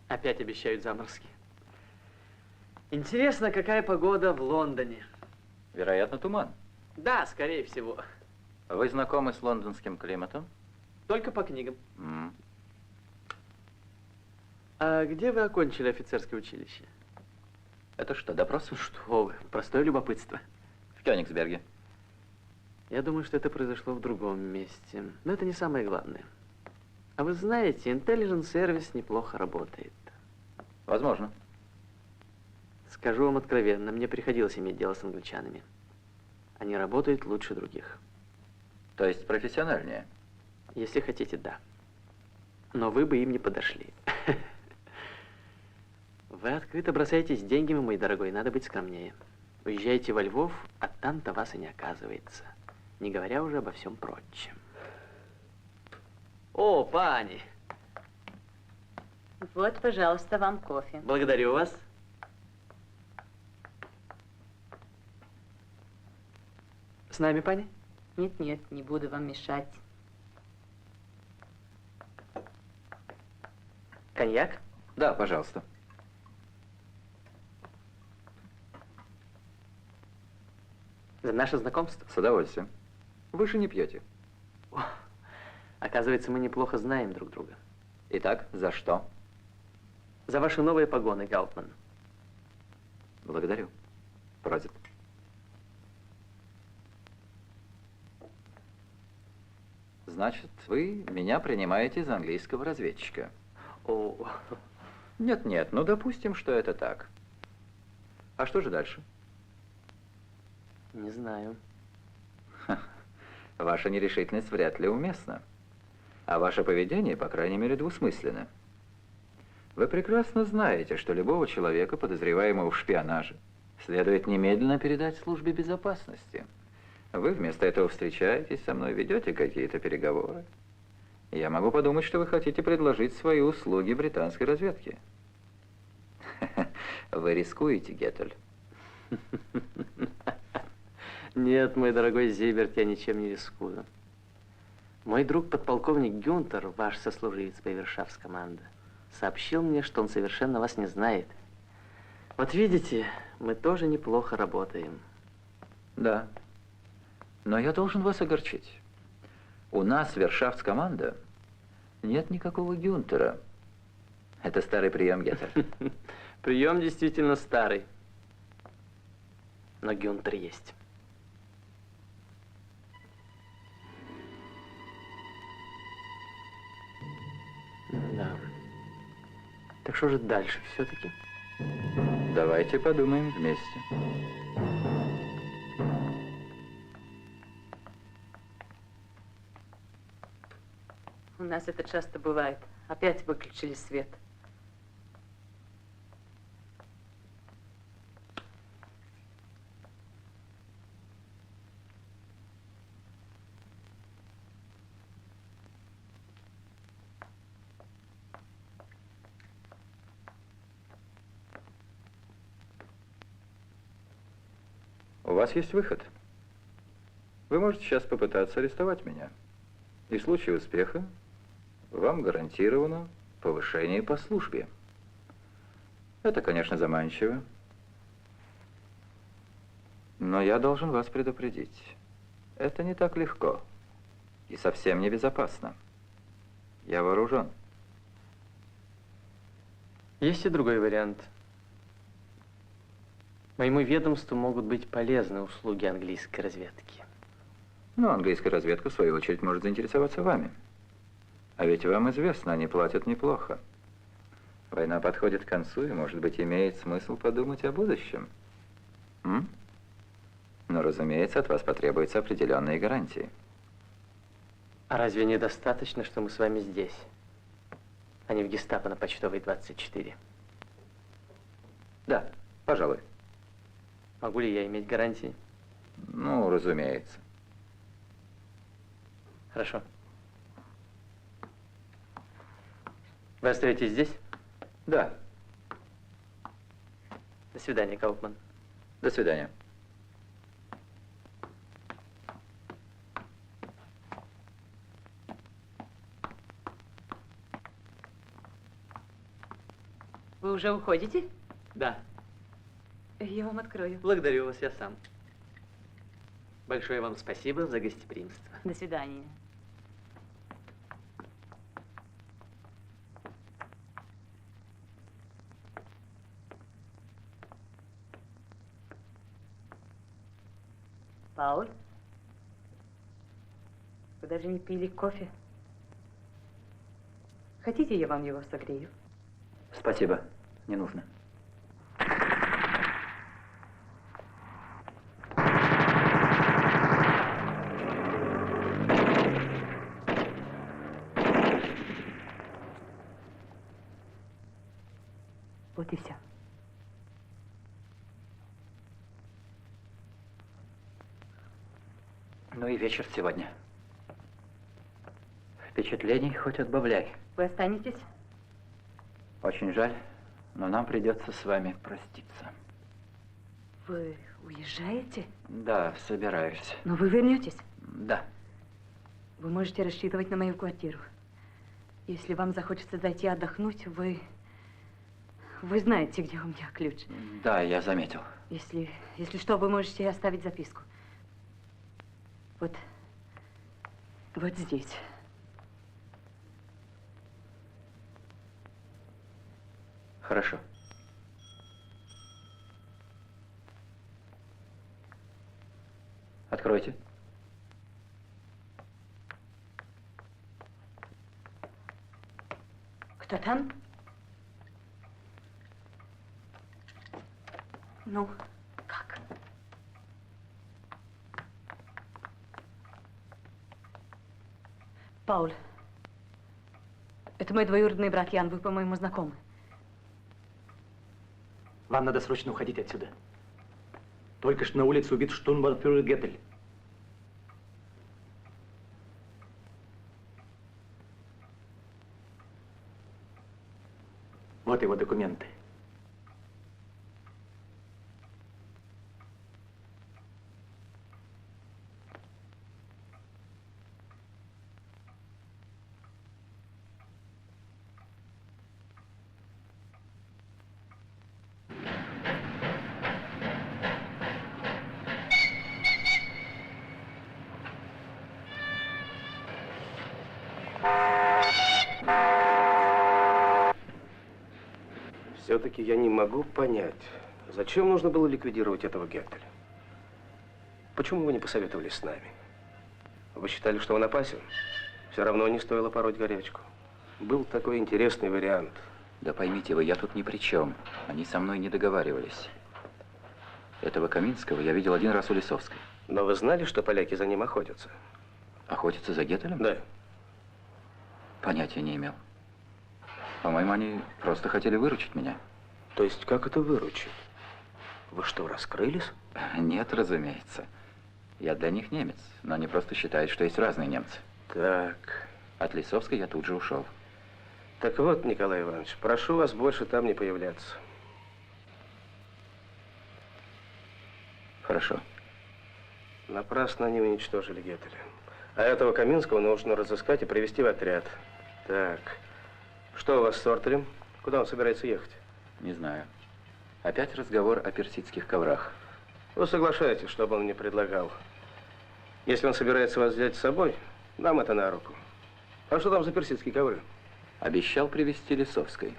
Опять обещают заморозки. Интересно, какая погода в Лондоне? Вероятно, туман. Да, скорее всего. Вы знакомы с лондонским климатом? Только по книгам. А где вы окончили офицерское училище? Это что, допрос? Что вы, простое любопытство. В Кёнигсберге. Я думаю, что это произошло в другом месте. Но это не самое главное. А вы знаете, Intelligence Service неплохо работает. Возможно. Скажу вам откровенно, мне приходилось иметь дело с англичанами. Они работают лучше других. То есть профессиональнее? Если хотите, да. Но вы бы им не подошли. Вы открыто бросаетесь деньгами, мой дорогой, надо быть скромнее. Уезжаете во Львов, а там-то вас и не оказывается. Не говоря уже обо всем прочем. О, пани! Вот, пожалуйста, вам кофе. Благодарю вас. С нами, пани? Нет, не буду вам мешать. Коньяк? Да, пожалуйста. За наше знакомство? С удовольствием. Вы же не пьете. О, оказывается, мы неплохо знаем друг друга. Итак, за что? За ваши новые погоны, Гауптман. Благодарю. Просит. Значит, вы меня принимаете за английского разведчика. О. Нет, ну допустим, что это так. А что же дальше? Не знаю. Ваша нерешительность вряд ли уместна. А ваше поведение, по крайней мере, двусмысленно. Вы прекрасно знаете, что любого человека, подозреваемого в шпионаже, следует немедленно передать службе безопасности. Вы вместо этого встречаетесь со мной, ведете какие-то переговоры. Я могу подумать, что вы хотите предложить свои услуги британской разведке. Вы рискуете, Геттель? Нет, мой дорогой Зиберт, я ничем не рискую. Мой друг подполковник Гюнтер, ваш сослуживец по Вершавскоманда, сообщил мне, что он совершенно вас не знает. Вот видите, мы тоже неплохо работаем. Да. Но я должен вас огорчить. У нас, Вершавскоманда, нет никакого Гюнтера. Это старый прием, Геттель. Прием действительно старый. Но Гюнтер есть. Да. Так что же дальше все-таки? Давайте подумаем вместе. У нас это часто бывает. Опять выключили свет. У вас есть выход. Вы можете сейчас попытаться арестовать меня. И в случае успеха вам гарантировано повышение по службе. Это, конечно, заманчиво. Но я должен вас предупредить. Это не так легко. И совсем не безопасно. Я вооружен. Есть и другой вариант. Моему ведомству могут быть полезны услуги английской разведки. Но английская разведка, в свою очередь, может заинтересоваться вами. А ведь вам известно, они платят неплохо. Война подходит к концу, и, может быть, имеет смысл подумать о будущем. Но, разумеется, от вас потребуются определенные гарантии. А разве недостаточно, что мы с вами здесь, а не в гестапо на Почтовой 24? Да, пожалуй. Могу ли я иметь гарантии? Ну, разумеется. Хорошо. Вы остаетесь здесь? Да. До свидания, Кауфман. До свидания. Вы уже уходите? Да. Я вам открою. Благодарю вас, я сам. Большое вам спасибо за гостеприимство. До свидания. Пауль? Вы даже не пили кофе? Хотите, я вам его согрею? Спасибо, не нужно. Вот и все. Ну и вечер сегодня. Впечатлений хоть отбавляй. Вы останетесь? Очень жаль, но нам придется с вами проститься. Вы уезжаете? Да, собираюсь. Но вы вернетесь? Да. Вы можете рассчитывать на мою квартиру. Если вам захочется зайти отдохнуть, вы знаете, где у меня ключ. Да, я заметил. Если что, вы можете оставить записку. Вот Вот здесь. Хорошо. Откройте. Кто там? Ну, как? Пауль, это мой двоюродный брат Ян, вы, по-моему, знакомы. Вам надо срочно уходить отсюда. Только что на улице убит штурмбанфюрер Гетель. Вот его документы. Все-таки я не могу понять, зачем нужно было ликвидировать этого Гетеля? Почему вы не посоветовались с нами? Вы считали, что он опасен? Все равно не стоило пороть горячку. Был такой интересный вариант. Да поймите вы, я тут ни при чем. Они со мной не договаривались. Этого Каминского я видел один раз у Лисовской. Но вы знали, что поляки за ним охотятся? Охотятся за Гетелем? Да. Понятия не имел. По-моему, они просто хотели выручить меня. То есть, как это выручить? Вы что, раскрылись? Нет, разумеется. Я для них немец, но они просто считают, что есть разные немцы. Так. От Лисовской я тут же ушел. Так вот, Николай Иванович, прошу вас больше там не появляться. Хорошо. Напрасно они уничтожили Гетеля. А этого Каминского нужно разыскать и привести в отряд. Так. Что у вас с Ортелем? Куда он собирается ехать? Не знаю. Опять разговор о персидских коврах. Вы соглашаетесь, что бы он ни предлагал. Если он собирается вас взять с собой, нам это на руку. А что там за персидские ковры? Обещал привезти Лисовской.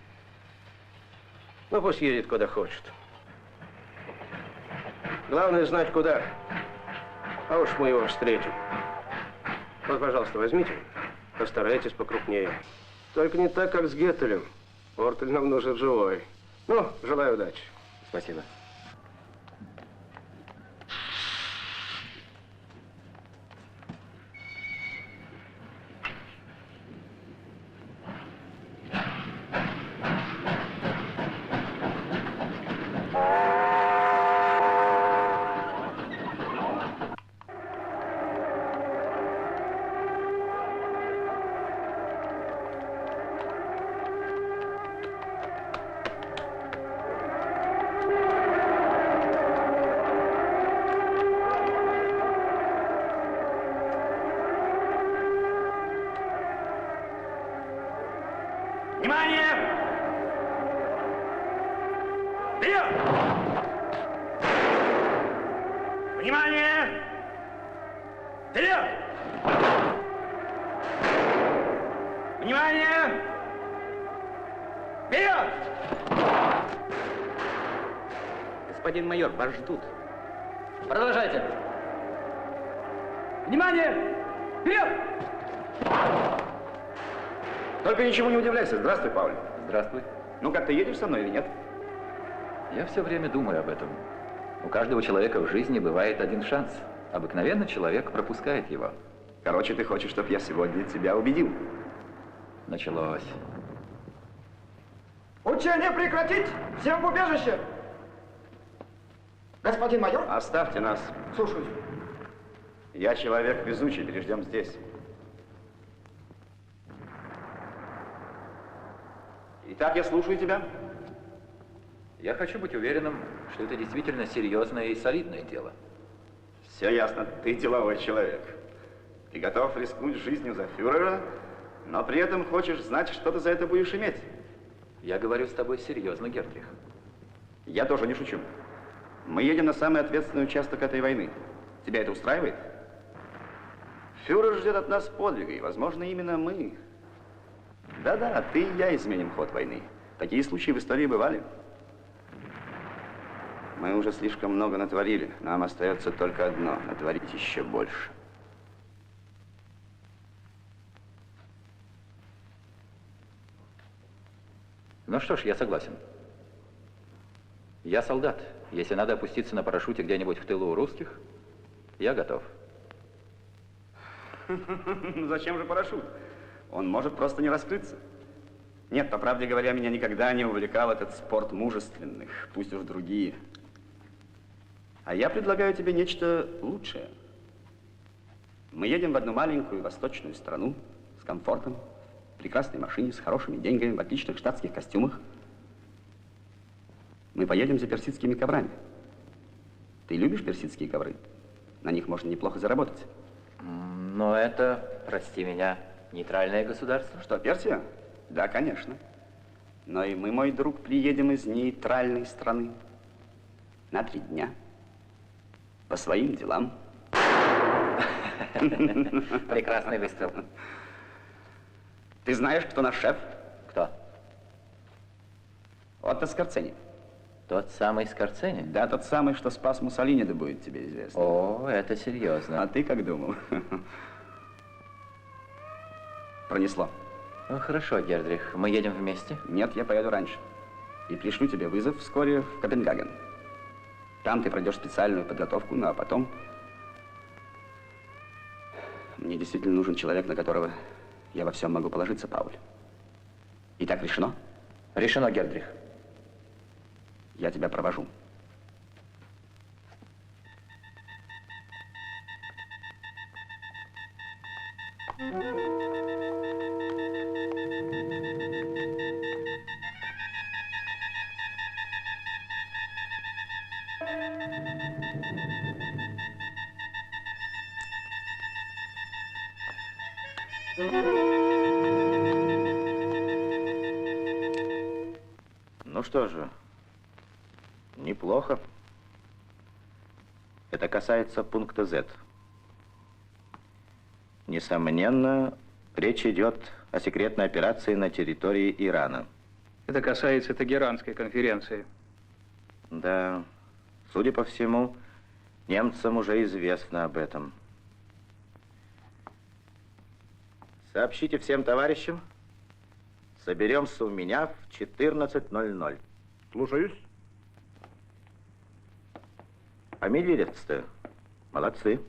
Ну, пусть едет куда хочет. Главное знать, куда. А уж мы его встретим. Вот, пожалуйста, возьмите. Постарайтесь покрупнее. Только не так, как с Гетелем. Ортель нам нужен живой. Ну, желаю удачи. Спасибо. Господин майор, вас ждут. Продолжайте. Внимание! Вперед! Только ничего не удивляйся. Здравствуй, Пауль. Здравствуй. Ну, как ты едешь со мной или нет? Я все время думаю об этом. У каждого человека в жизни бывает один шанс. Обыкновенно человек пропускает его. Короче, ты хочешь, чтобы я сегодня тебя убедил? Началось. Учение прекратить! Всем в убежище! Господин майор? Оставьте нас. Слушаюсь. Я человек везучий, переждем здесь. Итак, я слушаю тебя. Я хочу быть уверенным, что это действительно серьезное и солидное дело. Все ясно, ты деловой человек. Ты готов рискнуть жизнью за фюрера, но при этом хочешь знать, что ты за это будешь иметь. Я говорю с тобой серьезно, Гертрих. Я тоже не шучу. Мы едем на самый ответственный участок этой войны. Тебя это устраивает? Фюрер ждет от нас подвига, и, возможно, именно мы. Да-да, ты и я изменим ход войны. Такие случаи в истории бывали. Мы уже слишком много натворили. Нам остается только одно — натворить еще больше. Ну что ж, я согласен. Я солдат. Если надо опуститься на парашюте где-нибудь в тылу у русских, я готов. Зачем же парашют? Он может просто не раскрыться. Нет, по правде говоря, меня никогда не увлекал этот спорт мужественных, пусть уж другие. А я предлагаю тебе нечто лучшее. Мы едем в одну маленькую восточную страну с комфортом, в прекрасной машине, с хорошими деньгами, в отличных штатских костюмах. Мы поедем за персидскими коврами. Ты любишь персидские ковры? На них можно неплохо заработать. Но это, прости меня, нейтральное государство. Что, Персия? Да, конечно. Но и мы, мой друг, приедем из нейтральной страны на 3 дня. По своим делам. Прекрасный выстрел. Ты знаешь, кто наш шеф? Кто? Отто Скорцени. Тот самый Скорцени? Да, тот самый, что спас Муссолини, да будет тебе известно. О, это серьезно. А ты как думал? Пронесло. Ну, хорошо, Гердрих, мы едем вместе? Нет, я поеду раньше. И пришлю тебе вызов вскоре в Копенгаген. Там ты пройдешь специальную подготовку, ну а потом... Мне действительно нужен человек, на которого я во всем могу положиться, Пауль. Итак, решено? Решено, Гердрих. Я тебя провожу. Ну что же, неплохо. Это касается пункта Z. Несомненно, речь идет о секретной операции на территории Ирана. Это касается Тегеранской конференции. Да, судя по всему, немцам уже известно об этом. Сообщите всем товарищам, соберемся у меня в 14:00. Слушаюсь. Фамилия-то молодцы.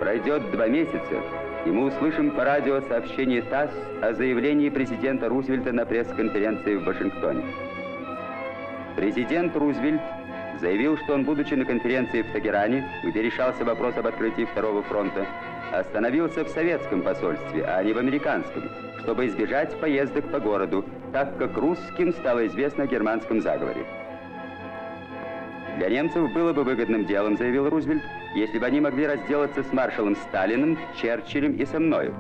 Пройдет 2 месяца, и мы услышим по радио сообщение ТАСС о заявлении президента Рузвельта на пресс-конференции в Вашингтоне. Президент Рузвельт заявил, что он, будучи на конференции в Тегеране, где решался вопрос об открытии Второго фронта, остановился в советском посольстве, а не в американском, чтобы избежать поездок по городу, так как русским стало известно о германском заговоре. Для немцев было бы выгодным делом, заявил Рузвельт, если бы они могли разделаться с маршалом Сталиным, Черчиллем и со мною.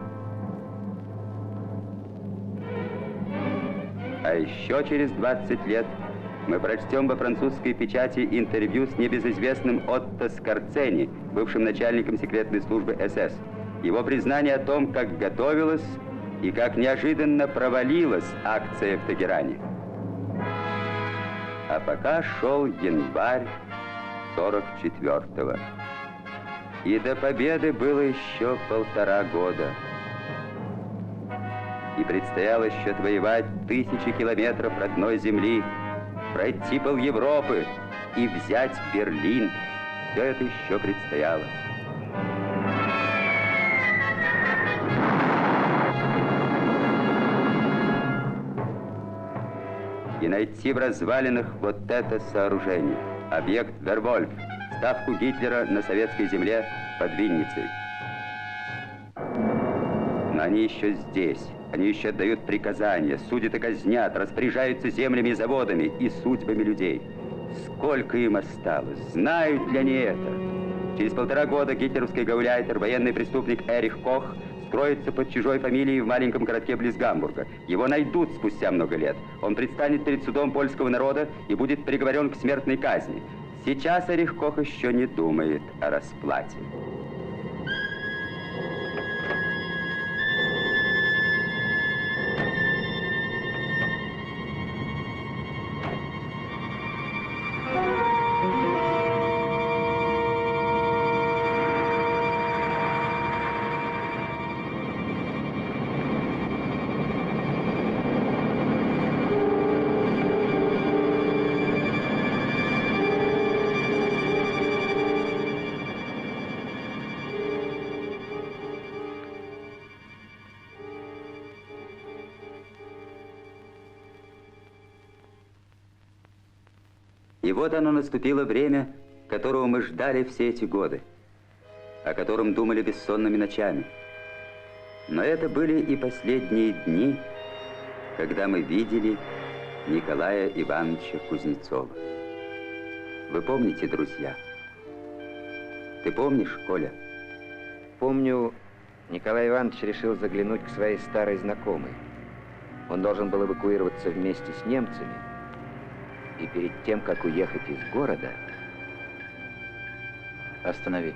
А еще через 20 лет мы прочтем во французской печати интервью с небезызвестным Отто Скорцени, бывшим начальником секретной службы СС. Его признание о том, как готовилась и как неожиданно провалилась акция в Тегеране. А пока шел январь 44-го. И до победы было еще 1,5 года. И предстояло еще отвоевать 1000 километров родной земли, пройти пол Европы и взять Берлин. Все это еще предстояло. И найти в развалинах вот это сооружение. Объект Вервольф. Ставку Гитлера на советской земле под Винницей. Но они еще здесь. Они еще отдают приказания, судят и казнят, распоряжаются землями и заводами и судьбами людей. Сколько им осталось? Знают ли они это? Через 1,5 года гитлеровский гауляйтер, военный преступник Эрих Кох, устроиться под чужой фамилией в маленьком городке близ Гамбурга. Его найдут спустя много лет. Он предстанет перед судом польского народа и будет приговорен к смертной казни. Сейчас Эрих Кох еще не думает о расплате. И вот оно наступило время, которого мы ждали все эти годы, о котором думали бессонными ночами. Но это были и последние дни, когда мы видели Николая Ивановича Кузнецова. Вы помните, друзья? Ты помнишь, Коля? Помню, Николай Иванович решил заглянуть к своей старой знакомой. Он должен был эвакуироваться вместе с немцами. И перед тем, как уехать из города... Останови.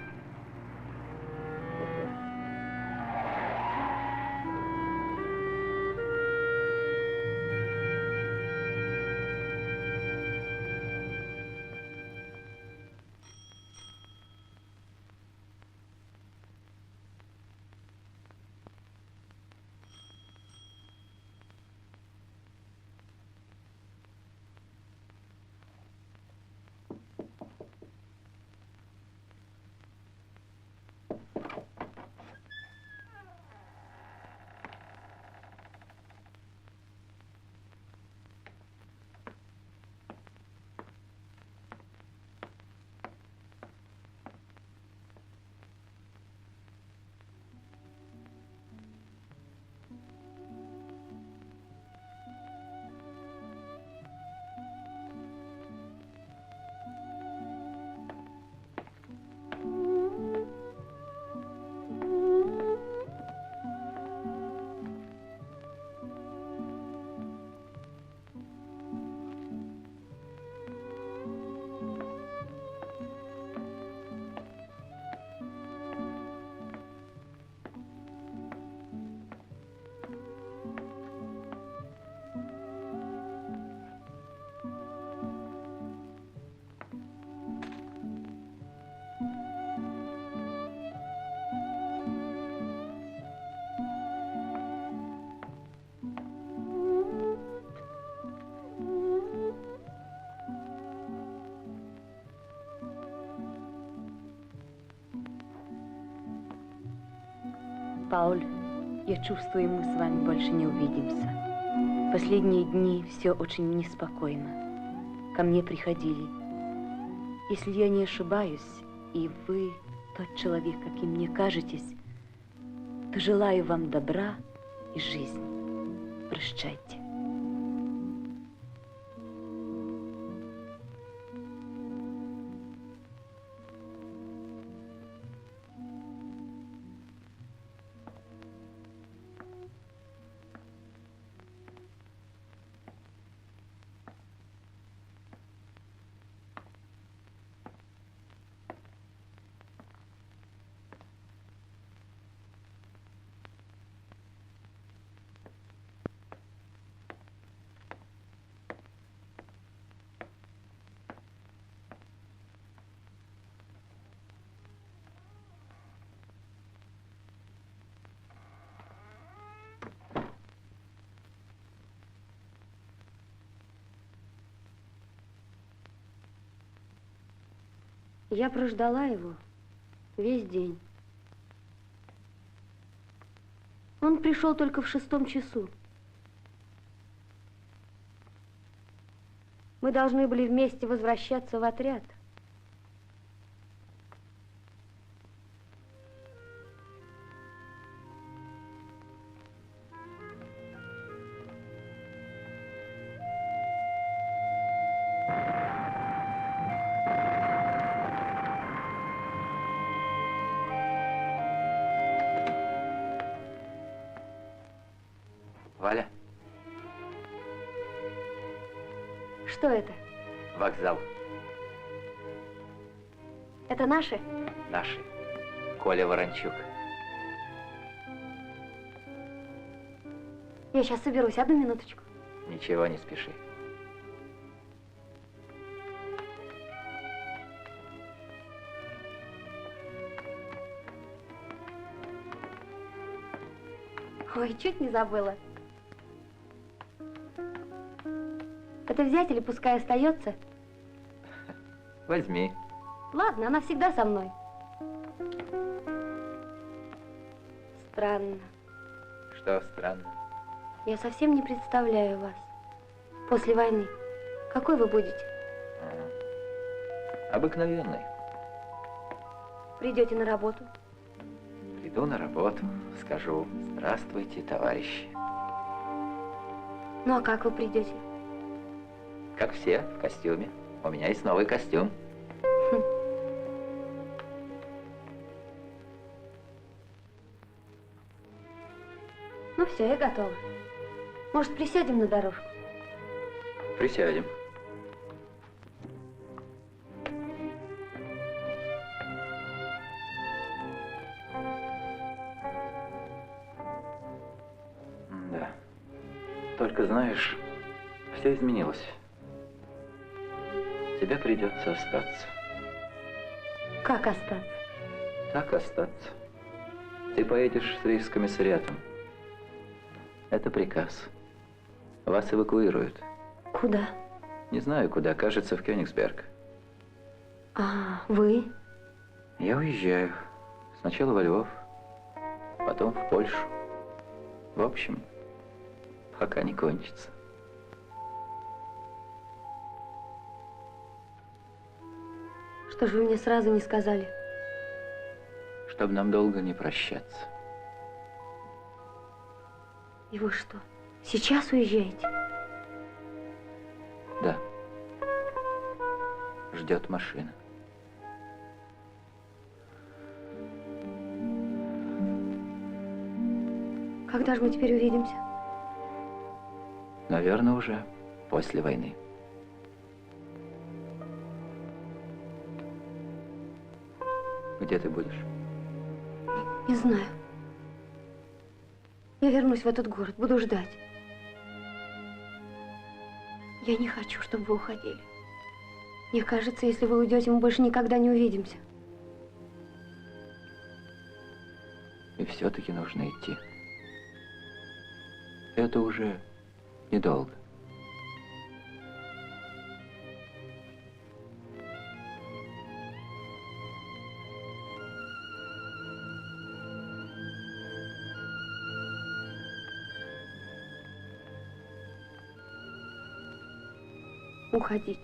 Пауль, я чувствую, мы с вами больше не увидимся. Последние дни все очень неспокойно. Ко мне приходили. Если я не ошибаюсь, и вы тот человек, каким мне кажетесь, то желаю вам добра и жизни. Прощайте. Я прождала его весь день. Он пришел только в 6 часу. Мы должны были вместе возвращаться в отряд. Что это? Вокзал. Это наши? Наши. Коля Ворончук. Я сейчас соберусь, одну минуточку. Ничего, не спеши. Ой, чуть не забыла. Это взять или пускай остается? Возьми. Ладно, она всегда со мной. Странно. Что странно? Я совсем не представляю вас. После войны. Какой вы будете? Обыкновенный. Придете на работу? Приду на работу, скажу: здравствуйте, товарищи. Ну а как вы придете? Как все, в костюме. У меня есть новый костюм. Ну все, я готова. Может, присядем на дорожку? Присядем. Да. Только знаешь, все изменилось. Тебе придется остаться. Как остаться? Так остаться. Ты поедешь с рейхскомиссариатом. Это приказ. Вас эвакуируют. Куда? Не знаю куда, кажется, в Кёнигсберг. А, вы? Я уезжаю. Сначала во Львов, потом в Польшу. В общем, пока не кончится. Что же вы мне сразу не сказали? Чтобы нам долго не прощаться. И вы что, сейчас уезжаете? Да. Ждет машина. Когда же мы теперь увидимся? Наверное, уже после войны. Где ты будешь? Не знаю. Я вернусь в этот город, буду ждать. Я не хочу, чтобы вы уходили. Мне кажется, если вы уйдете, мы больше никогда не увидимся. И все-таки нужно идти. Это уже недолго. Уходите.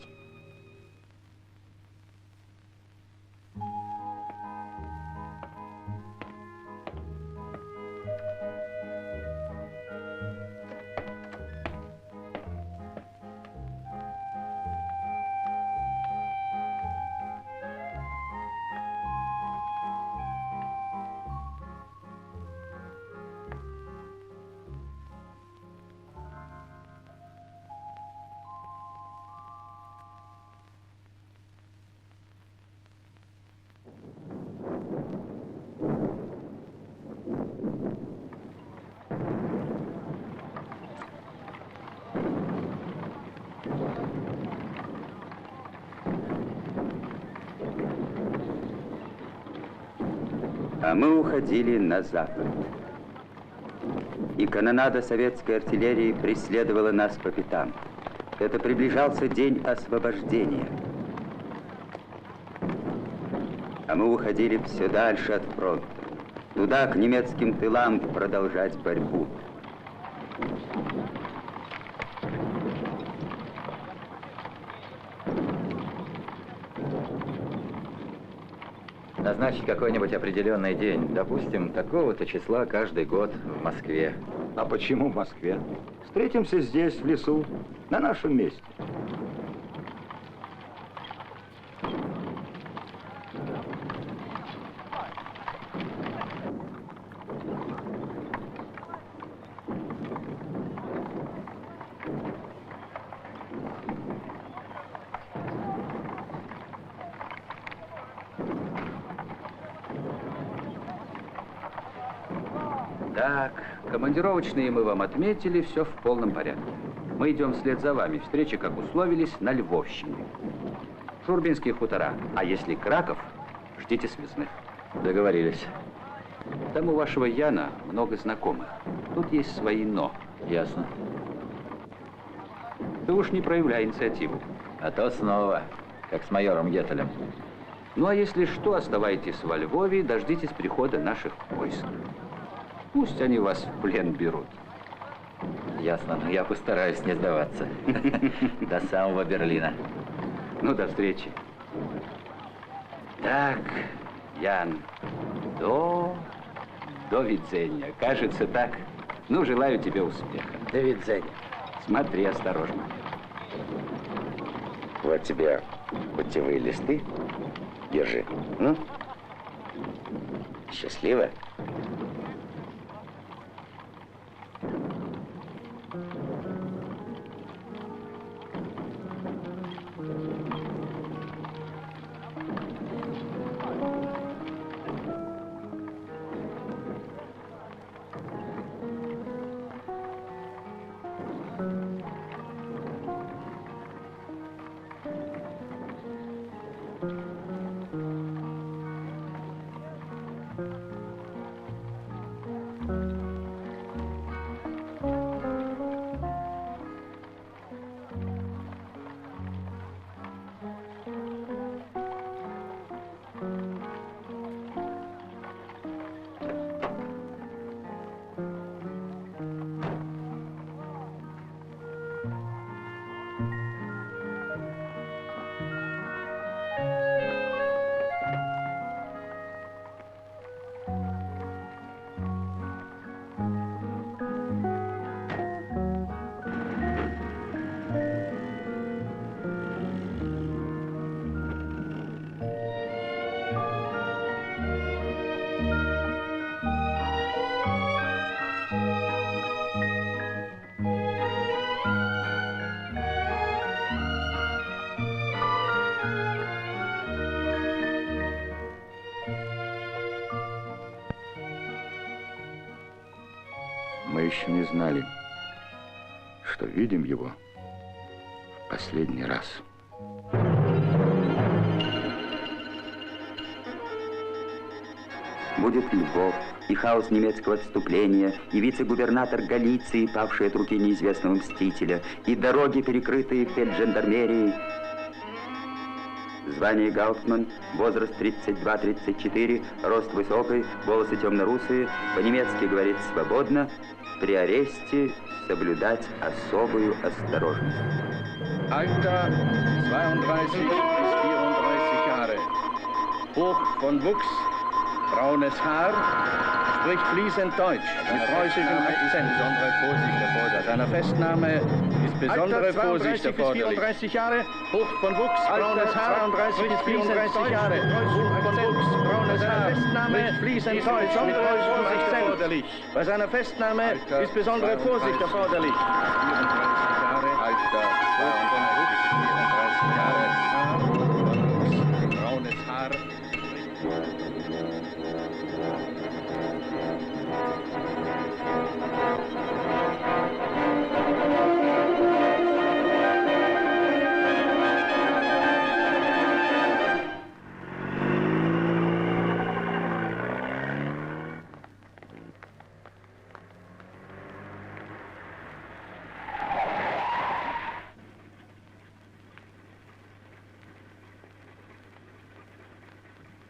А мы уходили на запад. И канонада советской артиллерии преследовала нас по пятам. Это приближался день освобождения. А мы уходили все дальше от фронта. Туда, к немецким тылам, продолжать борьбу. Назначить какой-нибудь определенный день. Допустим, такого-то числа каждый год в Москве. А почему в Москве? Встретимся здесь, в лесу, на нашем месте. Так, командировочные мы вам отметили, все в полном порядке. Мы идем вслед за вами. Встреча, как условились, на Львовщине. Шурбинские хутора. А если Краков, ждите связных. Договорились. Там у вашего Яна много знакомых. Тут есть свои «но». Ясно. Ты уж не проявляй инициативу. А то снова, как с майором Геттелем. Ну, а если что, оставайтесь во Львове и дождитесь прихода наших войск. Пусть они вас в плен берут. Ясно, но я постараюсь не сдаваться. До самого Берлина. Ну, до встречи. Так, Ян, до видзения. Кажется, так. Ну, желаю тебе успеха. До видзения. Смотри осторожно. Вот тебе путевые листы. Держи. Ну? Счастливо. Мы еще не знали, что видим его в последний раз. Будет Львов, и хаос немецкого отступления, и вице-губернатор Галиции, павший от руки неизвестного мстителя, и дороги, перекрытые фельджандармерией. Звание гауптман, возраст 32-34, рост высокий, волосы темно-русые, по-немецки говорит свободно, при аресте соблюдать особую осторожность. Alter 32 bis 34 Jahre. Hoch von Wuchs, braunes Haar, spricht fließend Deutsch mit preußischem Akzent. Bei seiner Festnahme ist besondere Vorsicht erforderlich. 34 Jahre, hoch von Wuchs, braunes Haar, 32 bis 34 Jahre, hoch von Wuchs, braunes Haar, spricht fließend Deutsch mit preußischem Akzent. Bei seiner Festnahme ist besondere Vorsicht erforderlich. 34 Jahre, Alter 32, 34 Jahre, braunes Haar.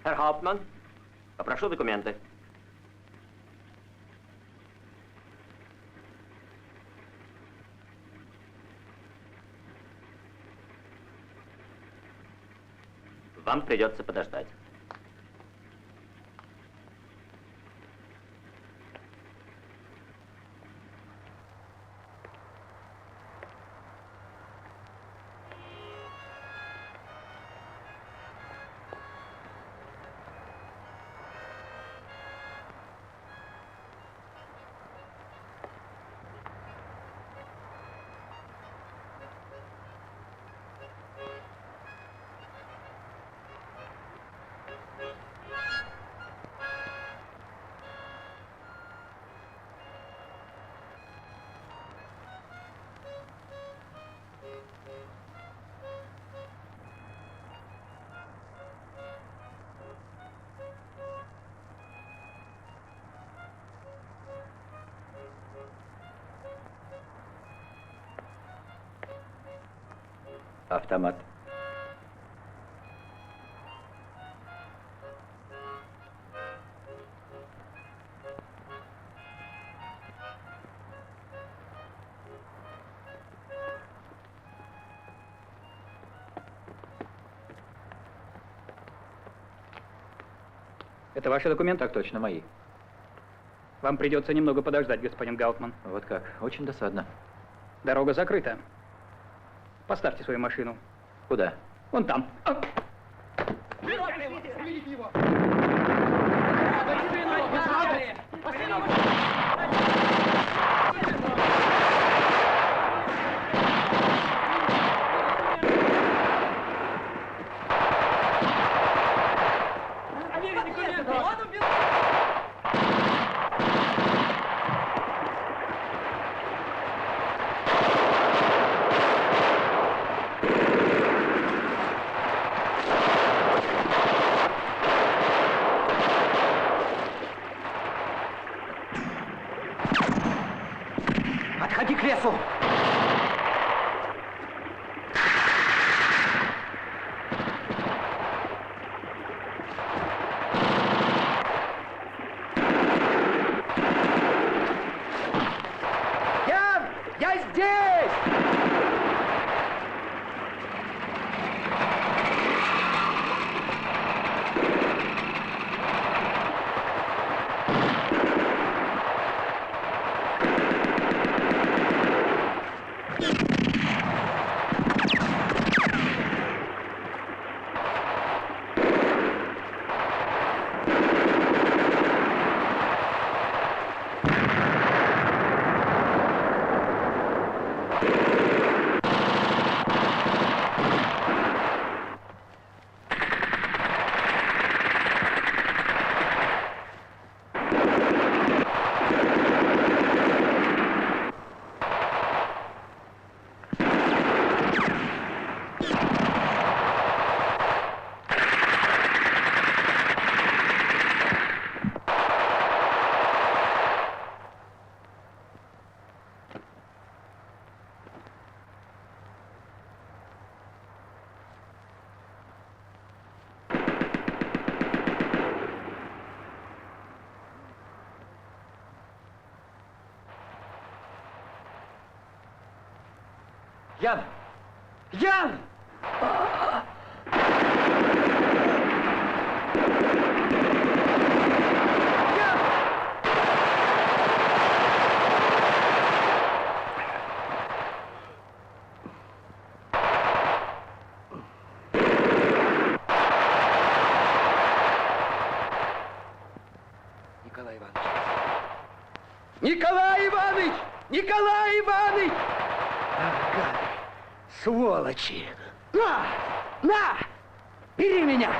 Herr Hauptmann, попрошу документы. Вам придется подождать. Автомат. Это ваши документы? Так точно, мои. Вам придется немного подождать, господин Гаутман. Вот как. Очень досадно. Дорога закрыта. Поставьте свою машину. Куда? Вон там. Отходи к лесу! Ян! Я здесь! Ян! Ян! Николай Иванович! Николай Иванович! Николай Иванович! Сволочи! На! На! Бери меня! На!